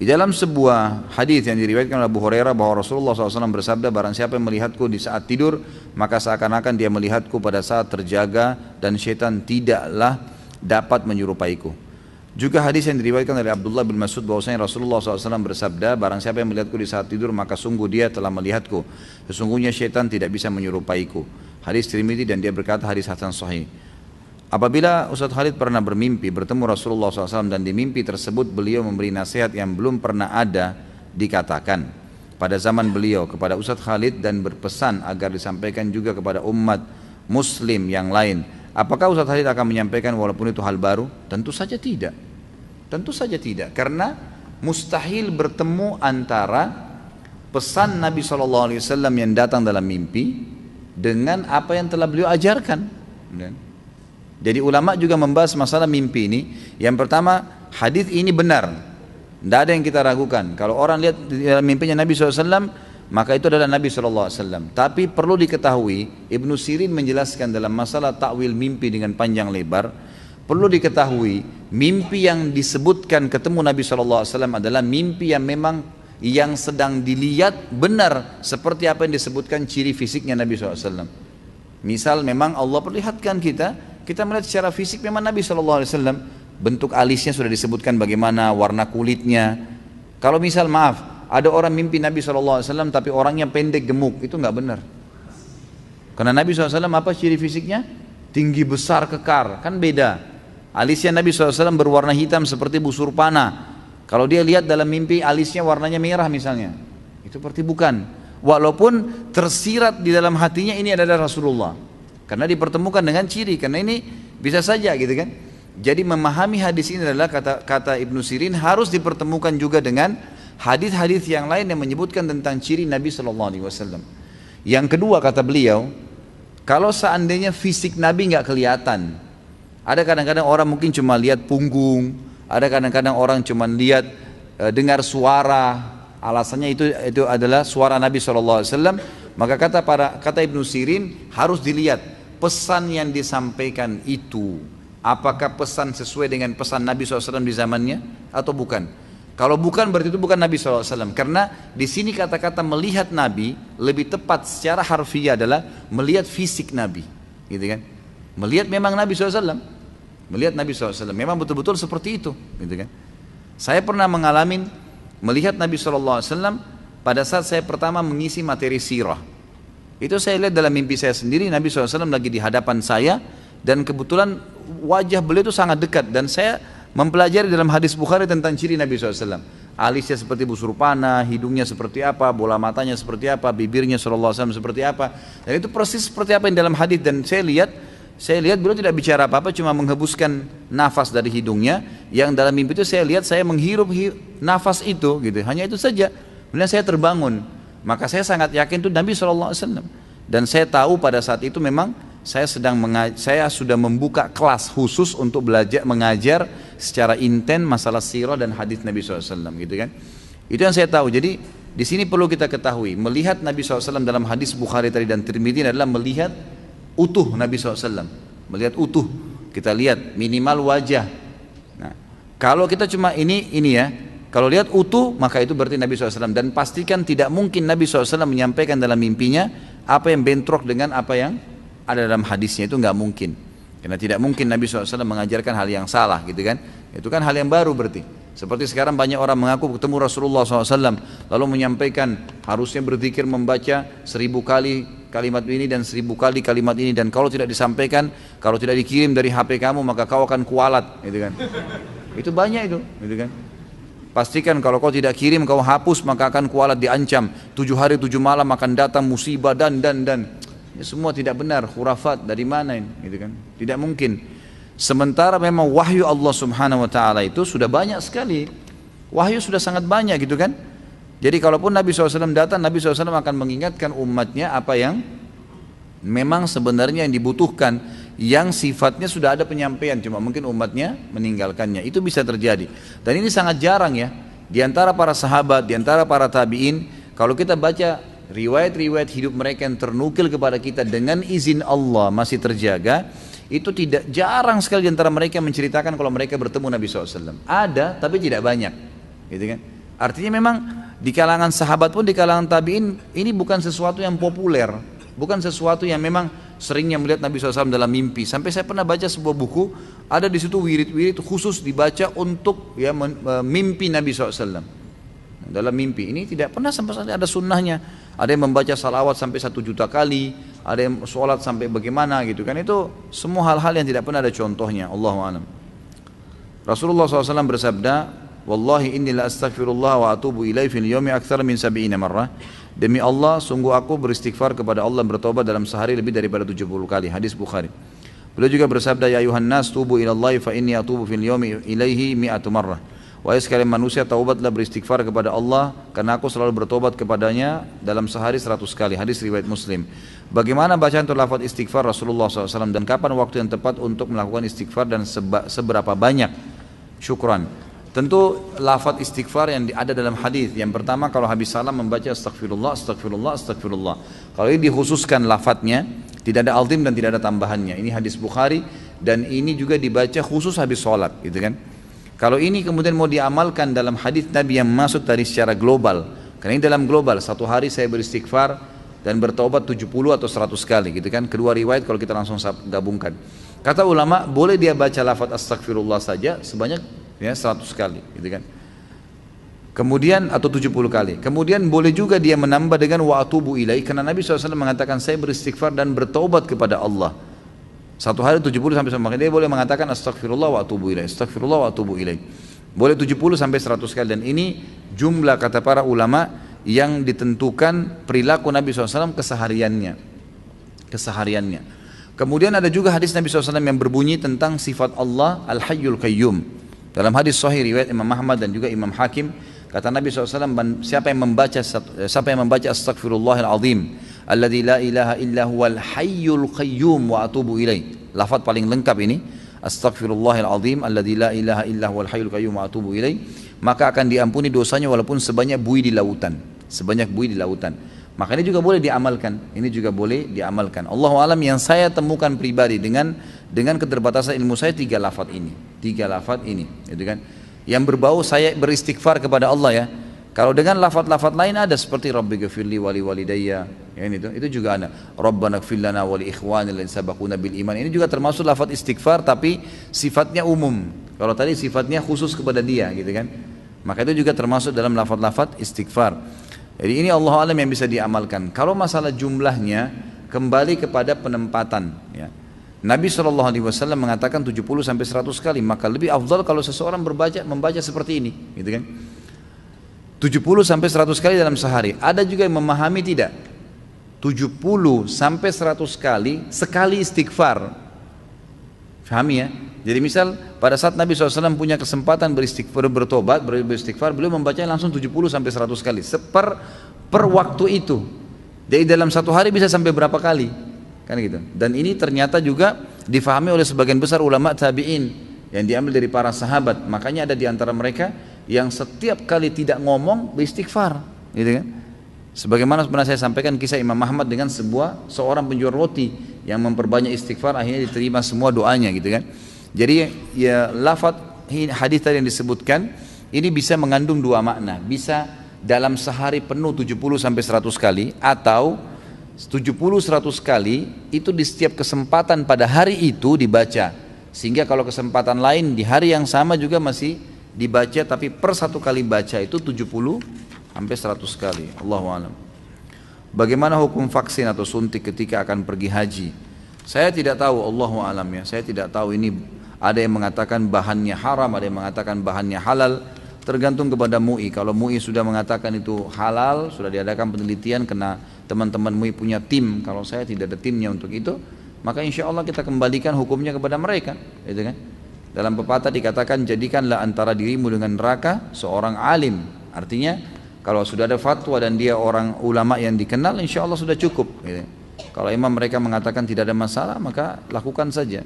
Di dalam sebuah hadis yang diriwayatkan oleh Abu Hurairah bahwa Rasulullah SAW bersabda, barang siapa yang melihatku di saat tidur, maka seakan-akan dia melihatku pada saat terjaga dan syaitan tidaklah dapat menyerupaiku. Juga hadis yang diriwayatkan dari Abdullah bin Mas'ud bahwasanya Rasulullah SAW bersabda, barang siapa yang melihatku di saat tidur maka sungguh dia telah melihatku. Sesungguhnya syaitan tidak bisa menyerupaiku. Hadis Tirmidzi, dan dia berkata hadis hasan sahih. Apabila Ustaz Khalid pernah bermimpi bertemu Rasulullah SAW dan di mimpi tersebut beliau memberi nasihat yang belum pernah ada dikatakan pada zaman beliau kepada Ustaz Khalid dan berpesan agar disampaikan juga kepada umat muslim yang lain. Apakah Ustaz Khalid akan menyampaikan walaupun itu hal baru? Tentu saja tidak. Tentu saja tidak, karena mustahil bertemu antara pesan Nabi SAW yang datang dalam mimpi dengan apa yang telah beliau ajarkan. Jadi ulama juga membahas masalah mimpi ini. Yang pertama, hadis ini benar, tidak ada yang kita ragukan. Kalau orang lihat di dalam mimpinya Nabi SAW, maka itu adalah Nabi SAW. Tapi perlu diketahui, Ibnu Sirin menjelaskan dalam masalah takwil mimpi dengan panjang lebar. Perlu diketahui, mimpi yang disebutkan ketemu Nabi SAW adalah mimpi yang memang yang sedang dilihat benar seperti apa yang disebutkan ciri fisiknya Nabi SAW. Misal memang Allah perlihatkan kita melihat secara fisik memang Nabi SAW, bentuk alisnya sudah disebutkan bagaimana, warna kulitnya. Kalau misal maaf, ada orang mimpi Nabi SAW tapi orangnya pendek gemuk, itu nggak benar. Karena Nabi SAW apa ciri fisiknya? Tinggi besar kekar, kan beda. Alisnya Nabi SAW berwarna hitam seperti busur panah. Kalau dia lihat dalam mimpi alisnya warnanya merah misalnya, itu berarti bukan. Walaupun tersirat di dalam hatinya ini adalah Rasulullah, karena dipertemukan dengan ciri. Karena ini bisa saja gitu kan. Jadi memahami hadis ini adalah kata Ibnu Sirin harus dipertemukan juga dengan hadis-hadis yang lain yang menyebutkan tentang ciri Nabi SAW. Yang kedua kata beliau, kalau seandainya fisik Nabi nggak kelihatan, ada kadang-kadang orang mungkin cuma lihat punggung, ada kadang-kadang orang cuma lihat dengar suara, alasannya itu adalah suara Nabi SAW. Maka kata Ibnu Sirin harus dilihat pesan yang disampaikan itu, apakah pesan sesuai dengan pesan Nabi SAW di zamannya atau bukan. Kalau bukan berarti itu bukan Nabi SAW. Karena di sini kata-kata melihat Nabi lebih tepat secara harfiah adalah melihat fisik Nabi, gitu kan? Melihat memang Nabi SAW. Melihat Nabi SAW, memang betul-betul seperti itu, gitu kan? Saya pernah mengalami melihat Nabi SAW pada saat saya pertama mengisi materi sirah. Itu saya lihat dalam mimpi saya sendiri, Nabi SAW lagi di hadapan saya, dan kebetulan wajah beliau itu sangat dekat, dan saya mempelajari dalam hadis Bukhari tentang ciri Nabi SAW. Alisnya seperti busur panah, hidungnya seperti apa, bola matanya seperti apa, bibirnya SAW seperti apa, dan itu persis seperti apa yang dalam hadis. Dan saya lihat Saya lihat beliau tidak bicara apa-apa, cuma menghembuskan nafas dari hidungnya, yang dalam mimpi itu saya lihat saya menghirup nafas itu gitu. Hanya itu saja. Kemudian saya terbangun. Maka saya sangat yakin itu Nabi SAW. Dan saya tahu pada saat itu memang saya sudah membuka kelas khusus untuk belajar mengajar secara intens masalah sirah dan hadis Nabi SAW gitu kan. Itu yang saya tahu. Jadi di sini perlu kita ketahui, melihat Nabi SAW dalam hadis Bukhari tadi dan Tirmidzi adalah melihat utuh Nabi SAW, melihat utuh, kita lihat minimal wajah. Nah, kalau kita cuma ini ya, kalau lihat utuh maka itu berarti Nabi SAW. Dan pastikan tidak mungkin Nabi SAW menyampaikan dalam mimpinya apa yang bentrok dengan apa yang ada dalam hadisnya, itu nggak mungkin. Karena tidak mungkin Nabi SAW mengajarkan hal yang salah gitu kan. Itu kan hal yang baru berarti. Seperti sekarang banyak orang mengaku ketemu Rasulullah SAW lalu menyampaikan harusnya berzikir membaca 1000 kali kalimat ini dan 1000 kali kalimat ini, dan kalau tidak disampaikan, kalau tidak dikirim dari HP kamu maka kau akan kualat gitu kan. Itu banyak itu gitu kan. Pastikan kalau kau tidak kirim kau hapus maka akan kualat, diancam 7 hari 7 malam akan datang musibah dan ini semua tidak benar, khurafat. Dari mana ini gitu kan. Tidak mungkin. Sementara memang wahyu Allah Subhanahu wa taala itu sudah banyak sekali. Wahyu sudah sangat banyak gitu kan. Jadi kalaupun Nabi SAW datang, Nabi SAW akan mengingatkan umatnya apa yang memang sebenarnya yang dibutuhkan, yang sifatnya sudah ada penyampaian, cuma mungkin umatnya meninggalkannya. Itu bisa terjadi. Dan ini sangat jarang ya. Di antara para sahabat, di antara para tabi'in, kalau kita baca riwayat-riwayat hidup mereka yang ternukil kepada kita dengan izin Allah masih terjaga, itu tidak jarang sekali di antara mereka menceritakan kalau mereka bertemu Nabi SAW. Ada, tapi tidak banyak, gitu kan? Artinya memang di kalangan sahabat pun, di kalangan tabiin, ini bukan sesuatu yang populer, bukan sesuatu yang memang seringnya melihat Nabi SAW dalam mimpi. Sampai saya pernah baca sebuah buku, ada di situ wirid-wirid khusus dibaca untuk ya mimpi Nabi SAW. Dalam mimpi ini tidak pernah sampai ada sunnahnya. Ada yang membaca salawat sampai 1 juta kali, ada yang sholat sampai bagaimana gitu kan. Itu semua hal-hal yang tidak pernah ada contohnya. Allahu a'lam. Rasulullah SAW bersabda, wallahi inni la astaghfirullah wa atubu ilaihi fil yawmi akthar min 70 marrah. Demi Allah sungguh aku beristighfar kepada Allah, bertobat dalam sehari lebih daripada 70 kali. Hadis Bukhari. Beliau juga bersabda, ya ayuhan nas tubu ilallahi fa inni atubu fil yawmi ilaihi mi'atu marrah. Wahai sekalian manusia, taubatlah beristighfar kepada Allah, karena aku selalu bertobat kepadanya dalam sehari 100 kali. Hadis riwayat Muslim. Bagaimana bacaan untuk lafaz istighfar Rasulullah SAW, dan kapan waktu yang tepat untuk melakukan istighfar, dan seberapa banyak? Syukran. Tentu lafaz istighfar yang ada dalam hadis. Yang pertama, kalau habis salam membaca astagfirullah, astagfirullah, astagfirullah. Kalau ini dikhususkan lafadznya, tidak ada altim dan tidak ada tambahannya. Ini hadis Bukhari, dan ini juga dibaca khusus habis sholat, gitu kan? Kalau ini kemudian mau diamalkan dalam hadis Nabi yang masuk tadi secara global, karena ini dalam global, 1 hari saya beristighfar dan bertaubat 70 atau 100 kali gitu kan. Kedua riwayat kalau kita langsung gabungkan. Kata ulama, boleh dia baca lafaz astagfirullah saja sebanyak ya 100 kali gitu kan. Kemudian atau 70 kali. Kemudian boleh juga dia menambah dengan wa atubu ilaihi, karena Nabi SAW mengatakan saya beristighfar dan bertaubat kepada Allah. 1 hari 70 sampai 100 kali. Dia boleh mengatakan astagfirullah wa atubu ilaih, astagfirullah wa atubu ilaih. Boleh 70 sampai 100 kali, dan ini jumlah kata para ulama yang ditentukan perilaku Nabi SAW kesehariannya. Kemudian ada juga hadis Nabi SAW yang berbunyi tentang sifat Allah Al-Hayyul Qayyum. Dalam hadis sahih riwayat Imam Ahmad dan juga Imam Hakim, kata Nabi SAW, siapa yang membaca astagfirullahal azim alladzi la ilaha illa huwal hayyul qayyum wa atubu ilaih. Lafaz paling lengkap ini, astagfirullahal azim alladzi la ilaha illa huwal hayyul qayyum wa atubu ilaih, maka akan diampuni dosanya walaupun sebanyak buih di lautan. Maka ini juga boleh diamalkan. Allahu alam, yang saya temukan pribadi dengan keterbatasan ilmu saya 3 lafaz ini, gitu kan. Yang berbau saya beristighfar kepada Allah ya. Kalau dengan lafaz-lafaz lain ada seperti Rabbi ghafirli wali walidayya, ya itu juga ada. Rabbana ighfir lana wa li ikhwanina alladziina sabaquna bil iman. Ini juga termasuk lafaz istighfar tapi sifatnya umum. Kalau tadi sifatnya khusus kepada dia, gitu kan. Maka itu juga termasuk dalam lafaz-lafaz istighfar. Jadi ini Allah alam yang bisa diamalkan. Kalau masalah jumlahnya kembali kepada penempatan ya. Nabi SAW mengatakan 70 sampai 100 kali, maka lebih afdal kalau seseorang membaca seperti ini, gitu kan. 70 sampai 100 kali dalam sehari. Ada juga yang memahami tidak. 70 sampai 100 kali sekali istighfar. Fahami ya? Jadi misal pada saat Nabi SAW punya kesempatan beristighfar, bertobat, beristighfar, beliau membacanya langsung 70 sampai 100 kali per waktu itu. Jadi dalam satu hari bisa sampai berapa kali? Kan gitu. Dan ini ternyata juga difahami oleh sebagian besar ulama tabi'in yang diambil dari para sahabat. Makanya ada di antara mereka yang setiap kali tidak ngomong beristighfar, gitu kan? Sebagaimana pernah saya sampaikan kisah Imam Ahmad dengan seorang penjual roti yang memperbanyak istighfar, akhirnya diterima semua doanya, gitu kan? Jadi ya lafaz hadis tadi yang disebutkan ini bisa mengandung dua makna. Bisa dalam sehari penuh 70 sampai 100 kali, atau 70-100 kali itu di setiap kesempatan pada hari itu dibaca, sehingga kalau kesempatan lain di hari yang sama juga masih dibaca, tapi per satu kali baca itu 70 sampai 100 kali. Allahu a'lam. Bagaimana hukum vaksin atau suntik ketika akan pergi haji? Saya tidak tahu, Allahu a'lam ya. Saya tidak tahu, ini ada yang mengatakan bahannya haram, ada yang mengatakan bahannya halal, tergantung kepada MUI. Kalau MUI sudah mengatakan itu halal, sudah diadakan penelitian, kena teman-teman MUI punya tim. Kalau saya tidak ada timnya untuk itu, maka insya Allah kita kembalikan hukumnya kepada mereka, gitu kan? Dalam pepatah dikatakan, jadikanlah antara dirimu dengan neraka seorang alim. Artinya kalau sudah ada fatwa dan dia orang ulama yang dikenal, insya Allah sudah cukup, gitu. Kalau imam mereka mengatakan tidak ada masalah, maka lakukan saja.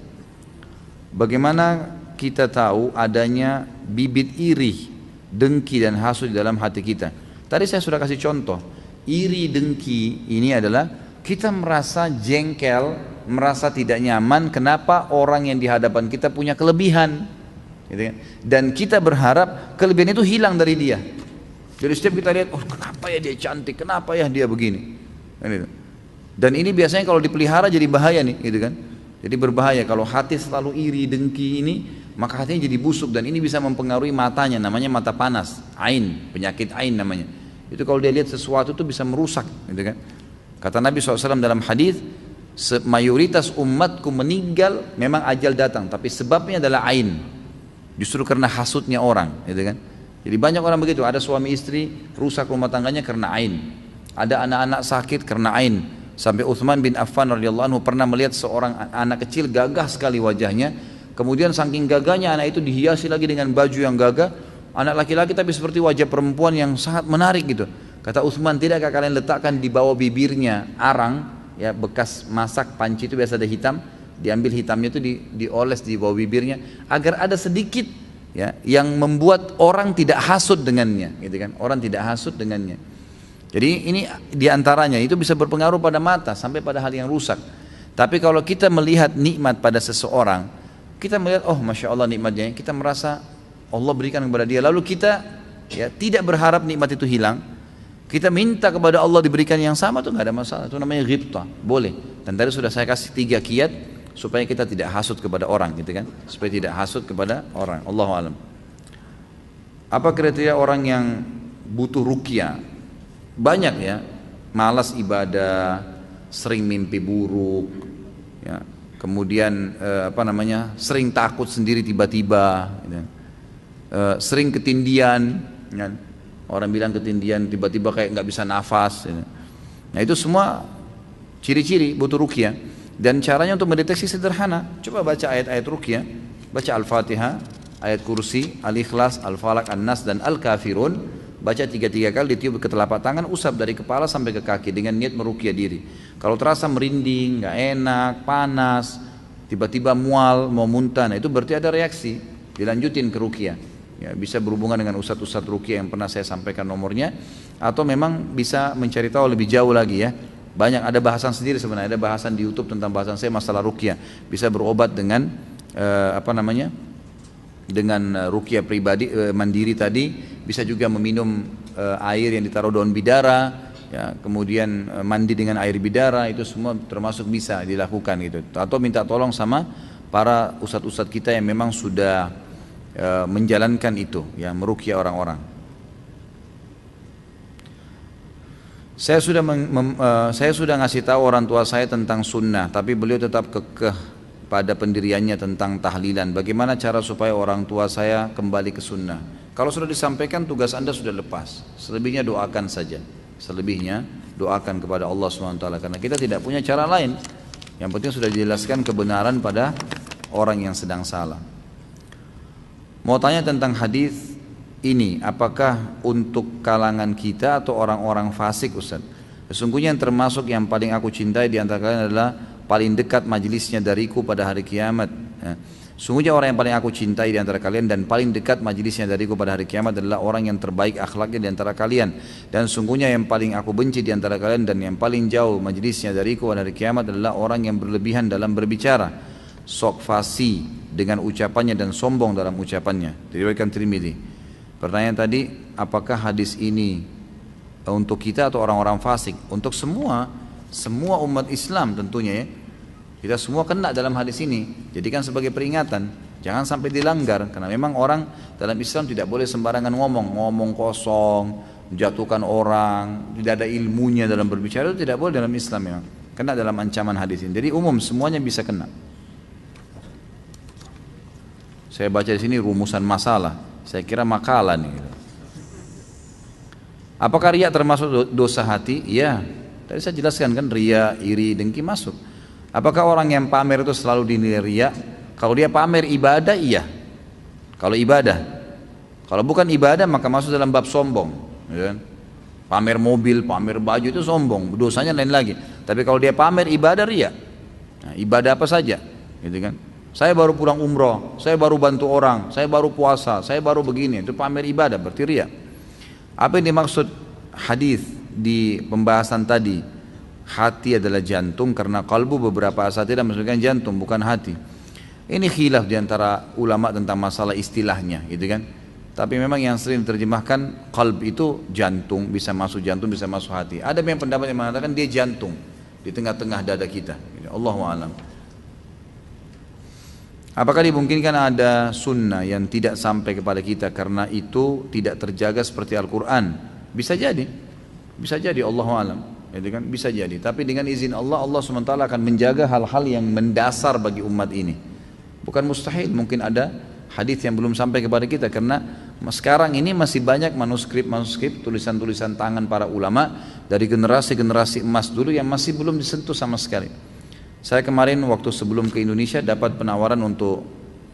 Bagaimana kita tahu adanya bibit iri, dengki dan hasud di dalam hati kita? Tadi saya sudah kasih contoh. Iri, dengki ini adalah kita merasa jengkel, merasa tidak nyaman kenapa orang yang di hadapan kita punya kelebihan, gitu kan? Dan kita berharap kelebihan itu hilang dari dia. Jadi setiap kita lihat, oh kenapa ya dia cantik, kenapa ya dia begini, dan ini biasanya kalau dipelihara jadi bahaya nih, gitu kan? Jadi berbahaya kalau hati selalu iri, dengki ini, maka hatinya jadi busuk, dan ini bisa mempengaruhi matanya, namanya mata panas, ain, penyakit ain namanya. Itu kalau dia lihat sesuatu itu bisa merusak, gitu kan? Kata Nabi SAW dalam hadis, mayoritas umatku meninggal memang ajal datang, tapi sebabnya adalah ain, justru karena hasutnya orang, gitu kan? Jadi banyak orang begitu, ada suami istri rusak rumah tangganya karena ain, ada anak-anak sakit karena ain. Sampai Utsman bin Affan radhiyallahu anhu pernah melihat seorang anak kecil gagah sekali wajahnya, kemudian saking gagahnya anak itu dihiasi lagi dengan baju yang gagah, anak laki-laki tapi seperti wajah perempuan yang sangat menarik gitu. Kata Utsman, tidakkah kalian letakkan di bawah bibirnya arang, ya bekas masak panci itu biasa ada hitam, diambil hitamnya itu dioles di bawah bibirnya agar ada sedikit ya yang membuat orang tidak hasut dengannya, gitu kan? Orang tidak hasut dengannya. Jadi ini diantaranya itu bisa berpengaruh pada mata sampai pada hal yang rusak. Tapi kalau kita melihat nikmat pada seseorang, kita melihat oh masya Allah nikmatnya, kita merasa Allah berikan kepada dia, lalu kita ya tidak berharap nikmat itu hilang, kita minta kepada Allah diberikan yang sama, itu nggak ada masalah. Itu namanya ghibtah, boleh. Dan tadi sudah saya kasih 3 kiat supaya kita tidak hasut kepada orang, gitu kan? Supaya tidak hasut kepada orang. Allahu a'lam. Apa kriteria orang yang butuh ruqyah? Banyak ya, malas ibadah, sering mimpi buruk, ya. Kemudian sering takut sendiri tiba-tiba, gitu. Sering ketindian, ya. Orang bilang ketindian tiba-tiba kayak nggak bisa nafas, gitu. Nah itu semua ciri-ciri butuh ruqyah. Dan caranya untuk mendeteksi sederhana, coba baca ayat-ayat ruqyah, baca Al-Fatihah, ayat kursi, Al-Ikhlas, Al-Falaq, An-Nas dan Al-Kafirun. Baca 3 kali, ditiup ke telapak tangan, usap dari kepala sampai ke kaki dengan niat meruqyah diri. Kalau terasa merinding, nggak enak, panas, tiba-tiba mual, mau muntah, nah itu berarti ada reaksi, dilanjutin ke ruqyah. Ya, bisa berhubungan dengan ustadz-ustadz ruqyah yang pernah saya sampaikan nomornya, atau memang bisa mencari tahu lebih jauh lagi ya. Banyak, ada bahasan sendiri sebenarnya, ada bahasan di YouTube tentang bahasan saya masalah ruqyah. Bisa berobat dengan dengan ruqyah pribadi, mandiri tadi, bisa juga meminum air yang ditaruh daun bidara, ya, kemudian mandi dengan air bidara, itu semua termasuk bisa dilakukan gitu. Atau minta tolong sama para ustadz-ustadz kita yang memang sudah menjalankan itu, ya, meruqyah orang-orang. Saya sudah ngasih tahu orang tua saya tentang sunnah, tapi beliau tetap kekeh pada pendiriannya tentang tahlilan. Bagaimana cara supaya orang tua saya kembali ke sunnah? Kalau sudah disampaikan, tugas anda sudah lepas. Selebihnya doakan saja. Selebihnya doakan kepada Allah SWT, karena kita tidak punya cara lain. Yang penting sudah dijelaskan kebenaran pada orang yang sedang salah. Mau tanya tentang hadis ini, apakah untuk kalangan kita atau orang-orang fasik, Ustaz? Sesungguhnya yang termasuk yang paling aku cintai di antara kalian adalah paling dekat majelisnya dariku pada hari kiamat. Sungguhnya orang yang paling aku cintai di antara kalian dan paling dekat majelisnya dariku pada hari kiamat adalah orang yang terbaik akhlaknya di antara kalian. Dan sungguhnya yang paling aku benci di antara kalian dan yang paling jauh majelisnya dariku pada hari kiamat adalah orang yang berlebihan dalam berbicara, sok fasih dengan ucapannya dan sombong dalam ucapannya. Diriwayatkan Tirmidzi. Pertanyaan tadi, apakah hadis ini untuk kita atau orang-orang fasik? Untuk semua umat Islam tentunya ya. Kita semua kena dalam hadis ini. Jadikan sebagai peringatan, jangan sampai dilanggar, karena memang orang dalam Islam tidak boleh sembarangan ngomong kosong, menjatuhkan orang, tidak ada ilmunya dalam berbicara, itu tidak boleh dalam Islam memang. Kena dalam ancaman hadis ini. Jadi umum semuanya bisa kena. Saya baca di sini rumusan masalah. Saya kira makalah nih. Apakah riya termasuk dosa hati? Iya. Tadi saya jelaskan kan, riya, iri, dengki masuk. Apakah orang yang pamer itu selalu dinilai riya? Kalau dia pamer ibadah, iya. Kalau ibadah. Kalau bukan ibadah maka masuk dalam bab sombong. Ya. Pamer mobil, pamer baju itu sombong. Dosanya lain lagi. Tapi kalau dia pamer ibadah, riya. Nah, ibadah apa saja, gitu kan? Saya baru pulang umroh, saya baru bantu orang, saya baru puasa, saya baru begini. Itu pamer ibadah, berarti riya. Apa yang dimaksud hadis di pembahasan tadi? Hati adalah jantung, karena kalbu beberapa asatidah menunjukkan jantung bukan hati. Ini khilaf diantara ulama tentang masalah istilahnya, gitu kan. Tapi memang yang sering diterjemahkan kalb itu jantung, bisa masuk hati. Ada yang pendapat yang mengatakan dia jantung di tengah-tengah dada kita. Allahu a'lam. Apakah dimungkinkan ada sunnah yang tidak sampai kepada kita karena itu tidak terjaga seperti Al-Quran? Bisa jadi Allahu a'lam. Itu kan bisa jadi, tapi dengan izin Allah, Allah SWT akan menjaga hal-hal yang mendasar bagi umat ini. Bukan mustahil, mungkin ada hadis yang belum sampai kepada kita, karena sekarang ini masih banyak manuskrip, tulisan-tulisan tangan para ulama dari generasi emas dulu yang masih belum disentuh sama sekali. Saya kemarin waktu sebelum ke Indonesia dapat penawaran untuk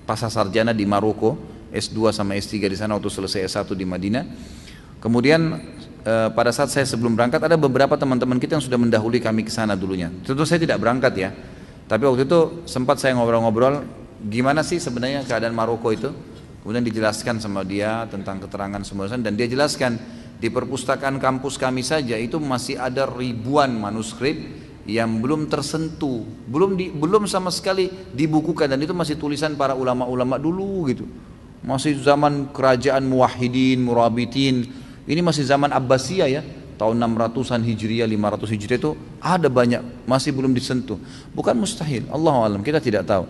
pasca sarjana di Maroko, S2 sama S3 di sana waktu selesai S1 di Madinah. Kemudian pada saat saya sebelum berangkat ada beberapa teman-teman kita yang sudah mendahului kami ke sana dulunya. Tentu saya tidak berangkat ya. Tapi waktu itu sempat saya ngobrol-ngobrol gimana sih sebenarnya keadaan Maroko itu. Kemudian dijelaskan sama dia tentang keterangan semua, dan dia jelaskan di perpustakaan kampus kami saja itu masih ada ribuan manuskrip yang belum tersentuh, belum sama sekali dibukukan, dan itu masih tulisan para ulama-ulama dulu gitu. Masih zaman kerajaan Muwahhidin, Murabitin. Ini masih zaman Abbasiyah ya, tahun 600-an Hijriah, 500 Hijriah itu ada banyak, masih belum disentuh. Bukan mustahil, Allahu a'lam, kita tidak tahu.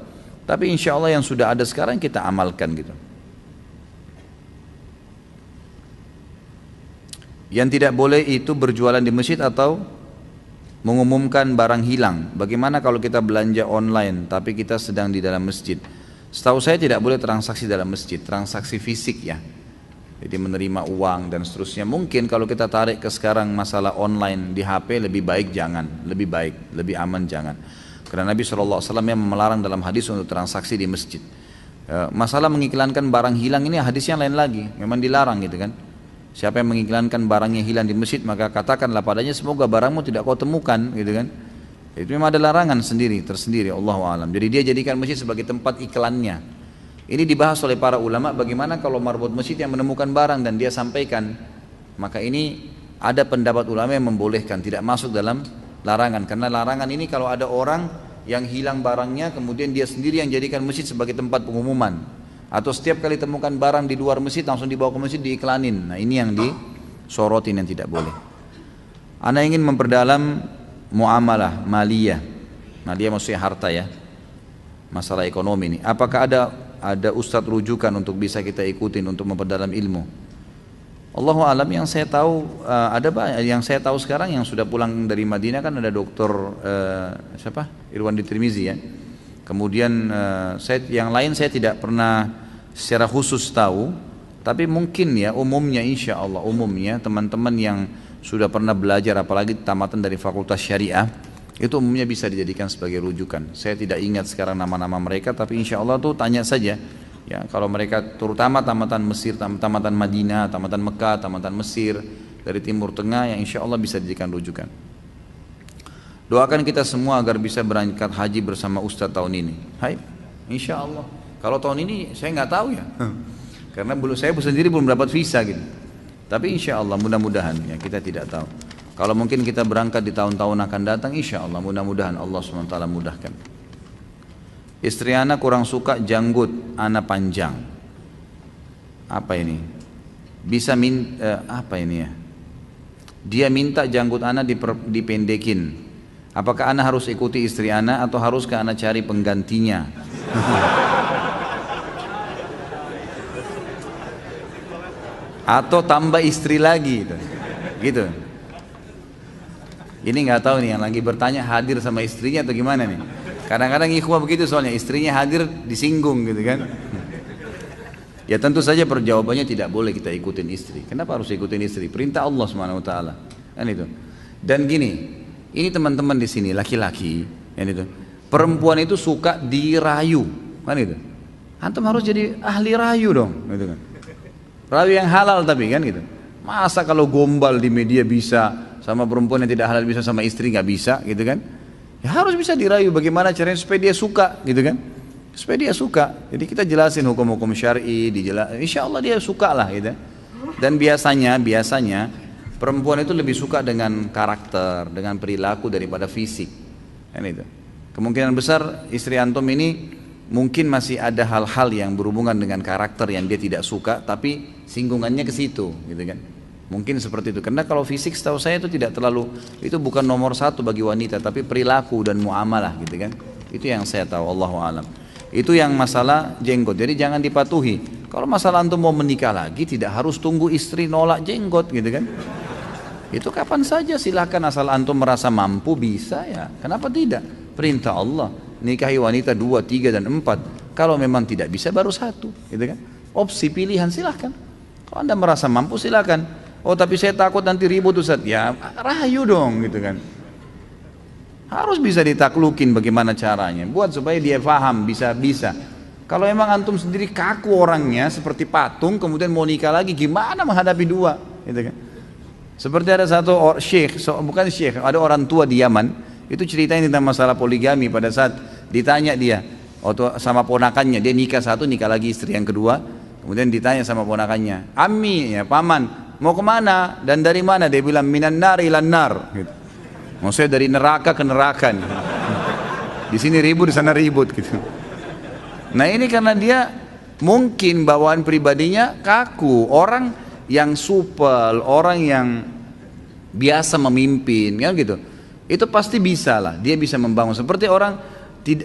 Tapi insya Allah yang sudah ada sekarang kita amalkan gitu. Yang tidak boleh itu berjualan di masjid atau mengumumkan barang hilang. Bagaimana kalau kita belanja online tapi kita sedang di dalam masjid? Setahu saya tidak boleh transaksi dalam masjid, transaksi fisik ya. Jadi menerima uang dan seterusnya. Mungkin kalau kita tarik ke sekarang masalah online di HP, lebih baik jangan, lebih aman jangan. Karena Nabi SAW yang melarang dalam hadis untuk transaksi di masjid. Masalah mengiklankan barang hilang ini hadisnya lain lagi, memang dilarang gitu kan. Siapa yang mengiklankan barangnya hilang di masjid, maka katakanlah padanya semoga barangmu tidak kau temukan gitu kan. Itu memang ada larangan tersendiri, Allahu a'lam. Jadi dia jadikan masjid sebagai tempat iklannya. Ini dibahas oleh para ulama, bagaimana kalau marbot masjid yang menemukan barang dan dia sampaikan. Maka ini ada pendapat ulama yang membolehkan, tidak masuk dalam larangan. Karena larangan ini kalau ada orang yang hilang barangnya, kemudian dia sendiri yang jadikan masjid sebagai tempat pengumuman. Atau setiap kali temukan barang di luar masjid langsung dibawa ke masjid diiklanin. Nah ini yang disorotin, yang tidak boleh. Ana ingin memperdalam muamalah maliyah. Maliyah maksudnya harta ya. Masalah ekonomi ini. Apakah ada ustadz rujukan untuk bisa kita ikutin untuk memperdalam ilmu? Allahu alam, yang saya tahu yang saya tahu sekarang yang sudah pulang dari Madinah kan ada dokter Irwandi Tirmizi ya. Kemudian yang lain saya tidak pernah secara khusus tahu, tapi mungkin ya umumnya, insya Allah umumnya teman-teman yang sudah pernah belajar apalagi tamatan dari fakultas syariah Itu umumnya bisa dijadikan sebagai rujukan. Saya tidak ingat sekarang nama-nama mereka, tapi insya Allah tuh tanya saja. Ya, kalau mereka terutama tamatan Mesir, tamatan Madinah, tamatan Mekah, tamatan Mesir, dari Timur Tengah, yang insya Allah bisa dijadikan rujukan. Doakan kita semua agar bisa berangkat haji bersama Ustadz tahun ini. Hai, insya Allah. Kalau tahun ini saya nggak tahu ya, karena saya sendiri belum dapat visa gitu. Tapi insya Allah mudah-mudahan ya, kita tidak tahu. Kalau mungkin kita berangkat di tahun-tahun akan datang, insya Allah mudah-mudahan Allah SWT mudahkan. Istri ana kurang suka janggut ana panjang. Apa ini? Apa ini ya? Dia minta janggut ana dipendekin. Apakah ana harus ikuti istri ana atau haruskah ana cari penggantinya? Atau tambah istri lagi gitu. Ini nggak tahu nih, yang lagi bertanya hadir sama istrinya atau gimana nih. Kadang-kadang ikhwah begitu, soalnya istrinya hadir disinggung gitu kan. Ya tentu saja perjawabannya tidak boleh kita ikutin istri. Kenapa harus ikutin istri? Perintah Allah SWT kan itu. Dan gini, ini teman-teman di sini laki-laki kan itu, perempuan itu suka dirayu kan itu. Antum harus jadi ahli rayu dong gitu kan. Rayu yang halal tapi kan gitu. Masa kalau gombal di media bisa, sama perempuan yang tidak halal bisa, sama istri nggak bisa gitu kan? Ya harus bisa dirayu, bagaimana caranya supaya dia suka gitu kan? Supaya dia suka. Jadi kita jelasin hukum-hukum syar'i, insya Allah dia suka lah gitu. Dan biasanya perempuan itu lebih suka dengan karakter, dengan perilaku daripada fisik. Kan itu. Kemungkinan besar istri antum ini mungkin masih ada hal-hal yang berhubungan dengan karakter yang dia tidak suka, tapi singgungannya ke situ gitu kan. Mungkin seperti itu, karena kalau fisik setahu saya itu tidak terlalu, itu bukan nomor satu bagi wanita, tapi perilaku dan muamalah gitu kan. Itu yang saya tahu, Allahu a'lam. Itu yang masalah jenggot, jadi jangan dipatuhi. Kalau masalah antum mau menikah lagi, tidak harus tunggu istri nolak jenggot gitu kan. Itu kapan saja silahkan, asal antum merasa mampu bisa ya, kenapa tidak? Perintah Allah, nikahi wanita 2, 3 dan 4. Kalau memang tidak bisa baru 1 gitu kan. Opsi pilihan silahkan. Kalau anda merasa mampu silahkan. Oh tapi saya takut nanti ribut Ustaz. Ya rayu dong gitu kan. Harus bisa ditaklukin bagaimana caranya. Buat supaya dia paham, bisa. Kalau emang antum sendiri kaku orangnya seperti patung, kemudian mau nikah lagi, gimana menghadapi 2 gitu kan. Seperti ada satu syekh, bukan syekh, ada orang tua di Yaman, itu ceritain tentang masalah poligami. Pada saat ditanya dia sama ponakannya, dia nikah 1, nikah lagi istri yang kedua. Kemudian ditanya sama ponakannya, Ammi ya paman, mau kemana dan dari mana? Dia bilang minan nar ilan nar gitu. Maksudnya dari neraka ke neraka nih. Di sini ribut, di sana ribut gitu. Nah ini karena dia mungkin bawaan pribadinya kaku. Orang yang supel, orang yang biasa memimpin kan gitu, itu pasti bisa lah, dia bisa membangun. Seperti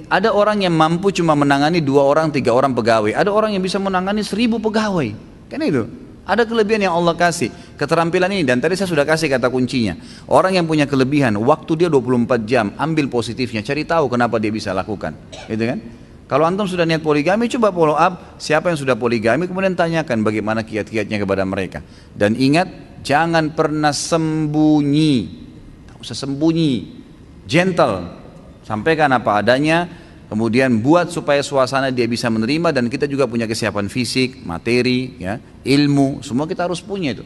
ada orang yang mampu cuma menangani 2 orang, 3 orang pegawai. Ada orang yang bisa menangani 1000 pegawai. Kan itu. Ada kelebihan yang Allah kasih. Keterampilan ini, dan tadi saya sudah kasih kata kuncinya. Orang yang punya kelebihan, waktu dia 24 jam, ambil positifnya, cari tahu kenapa dia bisa lakukan. Gitu kan? Kalau antum sudah niat poligami, coba follow up siapa yang sudah poligami, kemudian tanyakan bagaimana kiat-kiatnya kepada mereka. Dan ingat, jangan pernah sembunyi. Tak usah sembunyi. Gentle. Sampaikan apa adanya, kemudian buat supaya suasana dia bisa menerima, dan kita juga punya kesiapan fisik, materi, ya, ilmu, semua kita harus punya itu.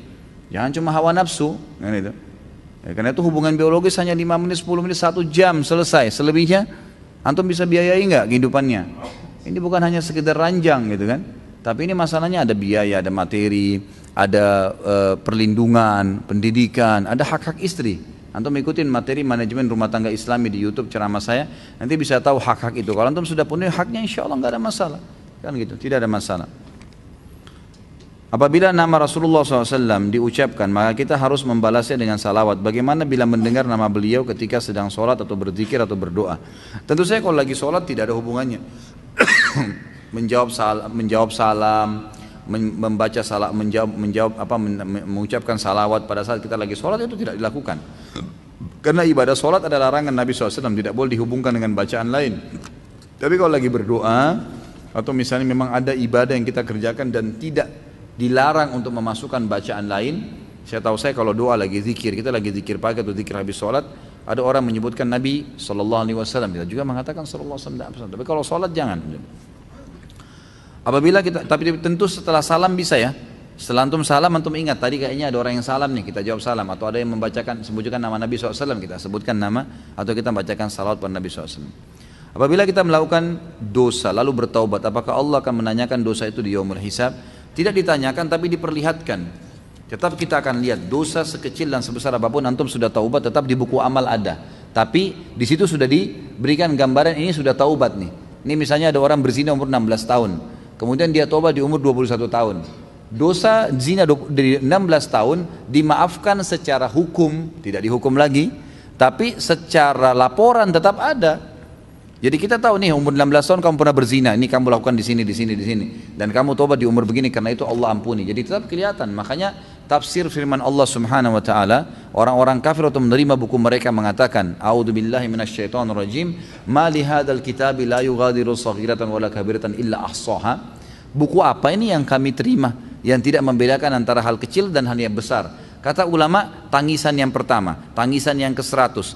Jangan cuma hawa nafsu, kan itu. Ya, karena itu hubungan biologis hanya 5 menit, 10 menit, 1 jam selesai. Selebihnya antum bisa biayai nggak kehidupannya? Ini bukan hanya sekedar ranjang gitu kan. Tapi ini masalahnya ada biaya, ada materi, ada perlindungan, pendidikan, ada hak-hak istri. Antum ikutin materi manajemen rumah tangga Islami di YouTube ceramah saya, nanti bisa tahu hak-hak itu. Kalau antum sudah penuhi haknya, insya Allah nggak ada masalah, kan gitu, tidak ada masalah. Apabila nama Rasulullah SAW diucapkan, maka kita harus membalasnya dengan salawat. Bagaimana bila mendengar nama beliau ketika sedang sholat atau berzikir atau berdoa? Tentu saya kalau lagi sholat tidak ada hubungannya. menjawab salam, membaca salam, mengucapkan salawat pada saat kita lagi sholat itu tidak dilakukan. Karena ibadah sholat ada larangan Nabi SAW, tidak boleh dihubungkan dengan bacaan lain. Tapi kalau lagi berdoa atau misalnya memang ada ibadah yang kita kerjakan dan tidak dilarang untuk memasukkan bacaan lain. Saya tahu kalau doa lagi zikir, kita lagi zikir pagi atau zikir habis sholat, Ada orang menyebutkan Nabi SAW, kita juga mengatakan SAW. Tapi kalau sholat jangan. Apabila kita, tapi tentu setelah salam bisa ya. Setelah antum salam, antum ingat tadi kayaknya ada orang yang salam nih, kita jawab salam. Atau ada yang membacakan, sebutkan nama Nabi SAW, kita sebutkan nama, atau kita bacakan salawat pada Nabi SAW. Apabila kita melakukan dosa lalu bertaubat, apakah Allah akan menanyakan dosa itu di yaumul hisab? Tidak ditanyakan tapi diperlihatkan. Tetap kita akan lihat dosa sekecil dan sebesar apapun antum sudah taubat, tetap di buku amal ada. Tapi di situ sudah diberikan gambaran ini sudah taubat nih. Ini misalnya ada orang berzina umur 16 tahun. Kemudian dia taubat di umur 21 tahun. Dosa zina dari 16 tahun dimaafkan secara hukum, tidak dihukum lagi, tapi secara laporan tetap ada. Jadi kita tahu nih umur 16 tahun kamu pernah berzina, ini kamu lakukan di sini, di sini, di sini, dan kamu taubat di umur begini karena itu Allah ampuni. Jadi tetap kelihatan. Makanya tafsir firman Allah Subhanahu wa taala, orang-orang kafir atau menerima buku mereka mengatakan, A'udzubillahi minasyaitonirrajim, ma li hadzal kitabi la yughadiru shaghiratan wala kabiratan illa ahsaha. Buku apa ini yang kami terima yang tidak membedakan antara hal kecil dan hal yang besar? Kata ulama, tangisan yang pertama, tangisan yang ke-100,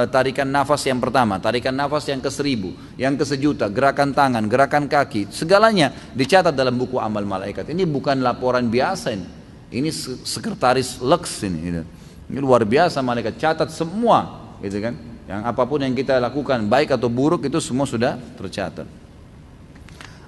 tarikan nafas yang pertama, tarikan nafas yang ke-1000, yang ke-1.000.000, gerakan tangan, gerakan kaki, segalanya dicatat dalam buku amal malaikat. Ini bukan laporan biasa ini. Ini sekretaris Lex ini, gitu. Ini luar biasa, malaikat catat semua, gitu kan? Yang apapun yang kita lakukan, baik atau buruk itu semua sudah tercatat.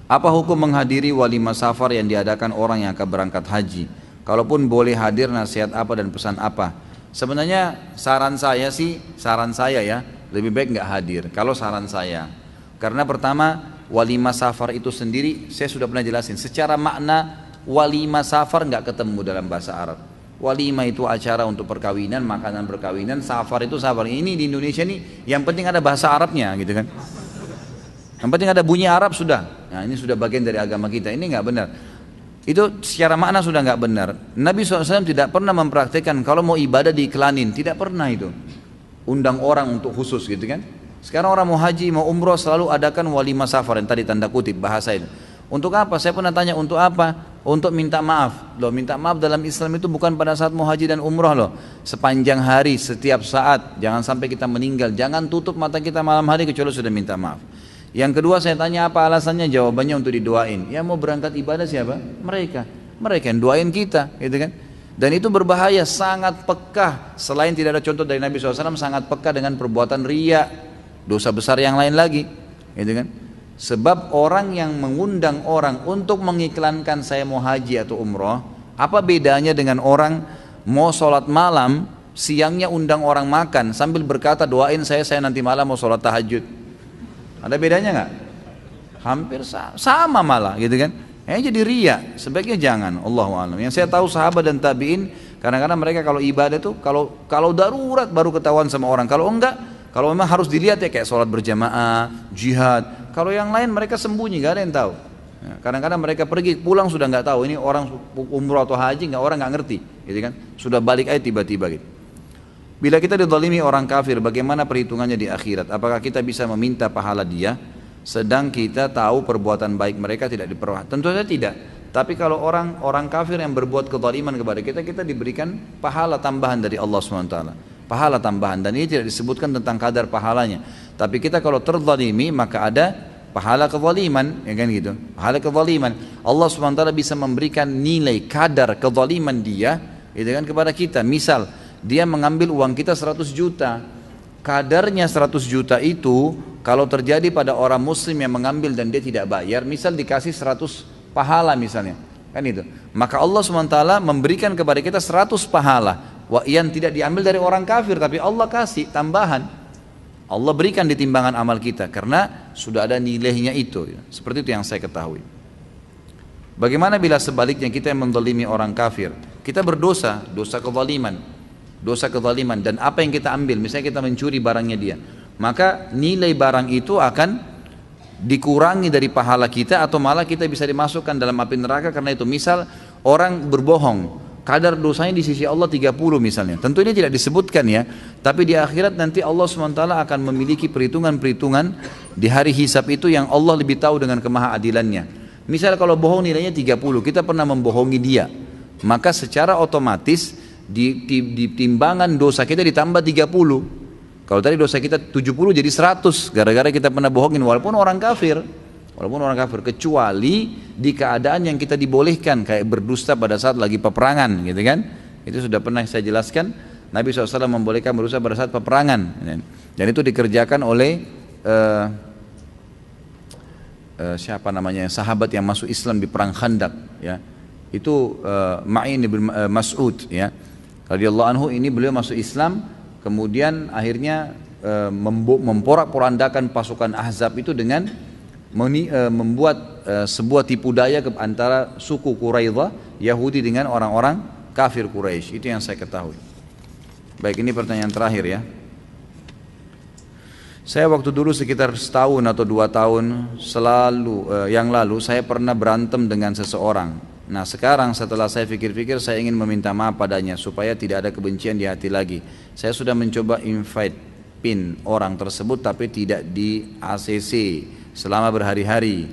Apa hukum menghadiri walimah safar yang diadakan orang yang akan berangkat haji? Kalaupun boleh hadir, nasihat apa dan pesan apa? Sebenarnya saran saya ya, lebih baik nggak hadir. Kalau saran saya, karena pertama walimah safar itu sendiri, saya sudah pernah jelasin. Secara makna walimah safar nggak ketemu dalam bahasa Arab. Walimah itu acara untuk perkawinan, makanan perkawinan. Safar itu safar. Ini di Indonesia nih, yang penting ada bahasa Arabnya, gitu kan? Yang penting ada bunyi Arab sudah. Nah ini sudah bagian dari agama kita. Ini nggak benar. Itu secara makna sudah nggak benar. Nabi SAW tidak pernah mempraktikkan kalau mau ibadah diiklanin. Tidak pernah itu. Undang orang untuk khusus gitu kan. Sekarang orang mau haji, mau umroh selalu adakan walimah safar yang tadi tanda kutip bahasa itu. Untuk apa? Saya pernah tanya untuk apa? Untuk minta maaf. Loh, minta maaf dalam Islam itu bukan pada saat mau haji dan umroh loh. Sepanjang hari, setiap saat. Jangan sampai kita meninggal. Jangan tutup mata kita malam hari kecuali sudah minta maaf. Yang kedua saya tanya apa alasannya, jawabannya untuk didoain. Ya mau berangkat ibadah siapa? Mereka yang doain kita, gitu kan? Dan itu berbahaya, sangat pekah. Selain tidak ada contoh dari Nabi SAW, sangat pekah dengan perbuatan riya, dosa besar yang lain lagi, gitu kan? Sebab orang yang mengundang orang untuk mengiklankan saya mau haji atau umroh, apa bedanya dengan orang mau sholat malam, siangnya undang orang makan sambil berkata doain saya nanti malam mau sholat tahajud. Ada bedanya nggak? Hampir sama malah, gitu kan? Jadi riya, sebaiknya jangan. Allahu a'lam. Yang saya tahu sahabat dan tabiin, kadang-kadang mereka kalau ibadah tuh kalau darurat baru ketahuan sama orang. Kalau enggak, kalau memang harus dilihat ya kayak sholat berjamaah, jihad. Kalau yang lain mereka sembunyi, nggak ada yang tahu. Kadang-kadang mereka pergi pulang sudah nggak tahu ini orang umroh atau haji, orang nggak ngerti, gitu kan? Sudah balik aja tiba-tiba gitu. Bila kita dizalimi orang kafir, bagaimana perhitungannya di akhirat? Apakah kita bisa meminta pahala dia, sedang kita tahu perbuatan baik mereka tidak diperoleh? Tentu saja tidak. Tapi kalau orang kafir yang berbuat kezaliman kepada kita, kita diberikan pahala tambahan dari Allah SWT. Pahala tambahan, dan ini tidak disebutkan tentang kadar pahalanya. Tapi kita kalau terzalimi, maka ada pahala kezaliman, ya kan gitu. Pahala kezaliman. Allah SWT bisa memberikan nilai kadar kezaliman dia, itu kan kepada kita. Misal, dia mengambil uang kita 100 juta, kadarnya 100 juta itu kalau terjadi pada orang muslim yang mengambil dan dia tidak bayar, misal dikasih 100 pahala misalnya, kan itu, maka Allah SWT memberikan kepada kita 100 pahala yang tidak diambil dari orang kafir, tapi Allah kasih tambahan, Allah berikan di timbangan amal kita karena sudah ada nilainya itu. Seperti itu yang saya ketahui. Bagaimana bila sebaliknya kita yang menzalimi orang kafir, kita berdosa, dosa kezaliman, dan apa yang kita ambil, misalnya kita mencuri barangnya dia, maka nilai barang itu akan dikurangi dari pahala kita, atau malah kita bisa dimasukkan dalam api neraka karena itu. Misal orang berbohong, kadar dosanya di sisi Allah 30 misalnya, tentu ini tidak disebutkan ya, tapi di akhirat nanti Allah SWT akan memiliki perhitungan-perhitungan di hari hisab itu yang Allah lebih tahu dengan kemahaadilannya. Misal kalau bohong nilainya 30, kita pernah membohongi dia, maka secara otomatis di timbangan dosa kita ditambah 30. Kalau tadi dosa kita 70 jadi 100 gara-gara kita pernah bohongin walaupun orang kafir. Walaupun orang kafir, kecuali di keadaan yang kita dibolehkan, kayak berdusta pada saat lagi peperangan gitu kan. Itu sudah pernah saya jelaskan, Nabi SAW membolehkan berdusta pada saat peperangan, dan itu dikerjakan oleh siapa namanya, sahabat yang masuk Islam di perang Khandaq ya. Itu Ma'in bin Mas'ud ya, radhiyallahu anhu. Ini beliau masuk Islam, kemudian akhirnya memporak-porandakan pasukan Ahzab itu dengan membuat sebuah tipu daya antara suku Quraidah Yahudi dengan orang-orang kafir Quraisy. Itu yang saya ketahui. Baik, ini pertanyaan terakhir ya. Saya waktu dulu sekitar setahun atau 2 tahun yang lalu saya pernah berantem dengan seseorang. Nah sekarang setelah saya pikir-pikir, saya ingin meminta maaf padanya supaya tidak ada kebencian di hati lagi. Saya sudah mencoba invite pin orang tersebut tapi tidak di ACC selama berhari-hari.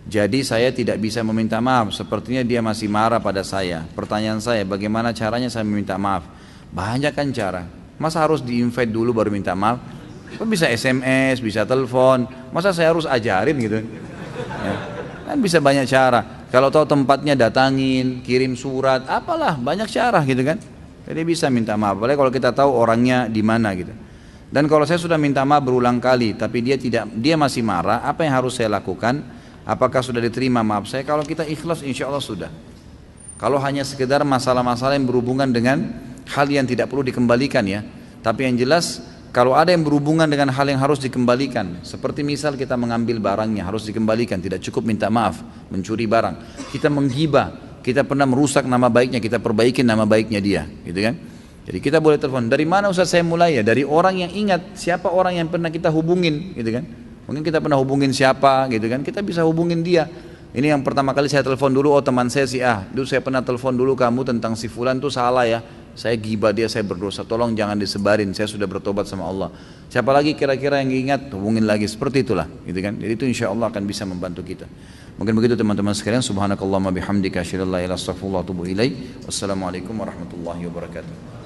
Jadi saya tidak bisa meminta maaf, sepertinya dia masih marah pada saya. Pertanyaan saya, bagaimana caranya saya meminta maaf? Banyak kan cara, masa harus di-invite dulu baru minta maaf? Bisa SMS, bisa telepon, masa saya harus ajarin gitu ya? Kan bisa banyak cara. Kalau tahu tempatnya datangin, kirim surat, apalah, banyak cara gitu kan. Jadi bisa minta maaf, apalagi kalau kita tahu orangnya di mana gitu. Dan kalau saya sudah minta maaf berulang kali tapi dia masih marah, apa yang harus saya lakukan? Apakah sudah diterima maaf saya? Kalau kita ikhlas insya Allah sudah. Kalau hanya sekedar masalah-masalah yang berhubungan dengan hal yang tidak perlu dikembalikan ya. Tapi yang jelas kalau ada yang berhubungan dengan hal yang harus dikembalikan, seperti misal kita mengambil barangnya harus dikembalikan, tidak cukup minta maaf. Mencuri barang, kita menggibah, kita pernah merusak nama baiknya, kita perbaikin nama baiknya dia gitu kan. Jadi kita boleh telepon, dari mana Ustaz saya mulai ya? Dari orang yang ingat, siapa orang yang pernah kita hubungin gitu kan. Mungkin kita pernah hubungin siapa gitu kan, kita bisa hubungin dia. Ini yang pertama kali saya telepon dulu, oh teman saya si dulu saya pernah telepon dulu kamu tentang si fulan tuh salah ya. Saya gibah dia, saya berdosa, tolong jangan disebarin, saya sudah bertobat sama Allah. Siapa lagi kira-kira yang ingat, hubungin lagi, seperti itulah gitu kan. Jadi itu insya Allah akan bisa membantu kita. Mungkin begitu teman-teman sekalian. Subhanakallahumma bihamdika asyhadu an la ilaha illa anta astaghfiruka wa atubu ilaik. Wassalamualaikum warahmatullahi wabarakatuh.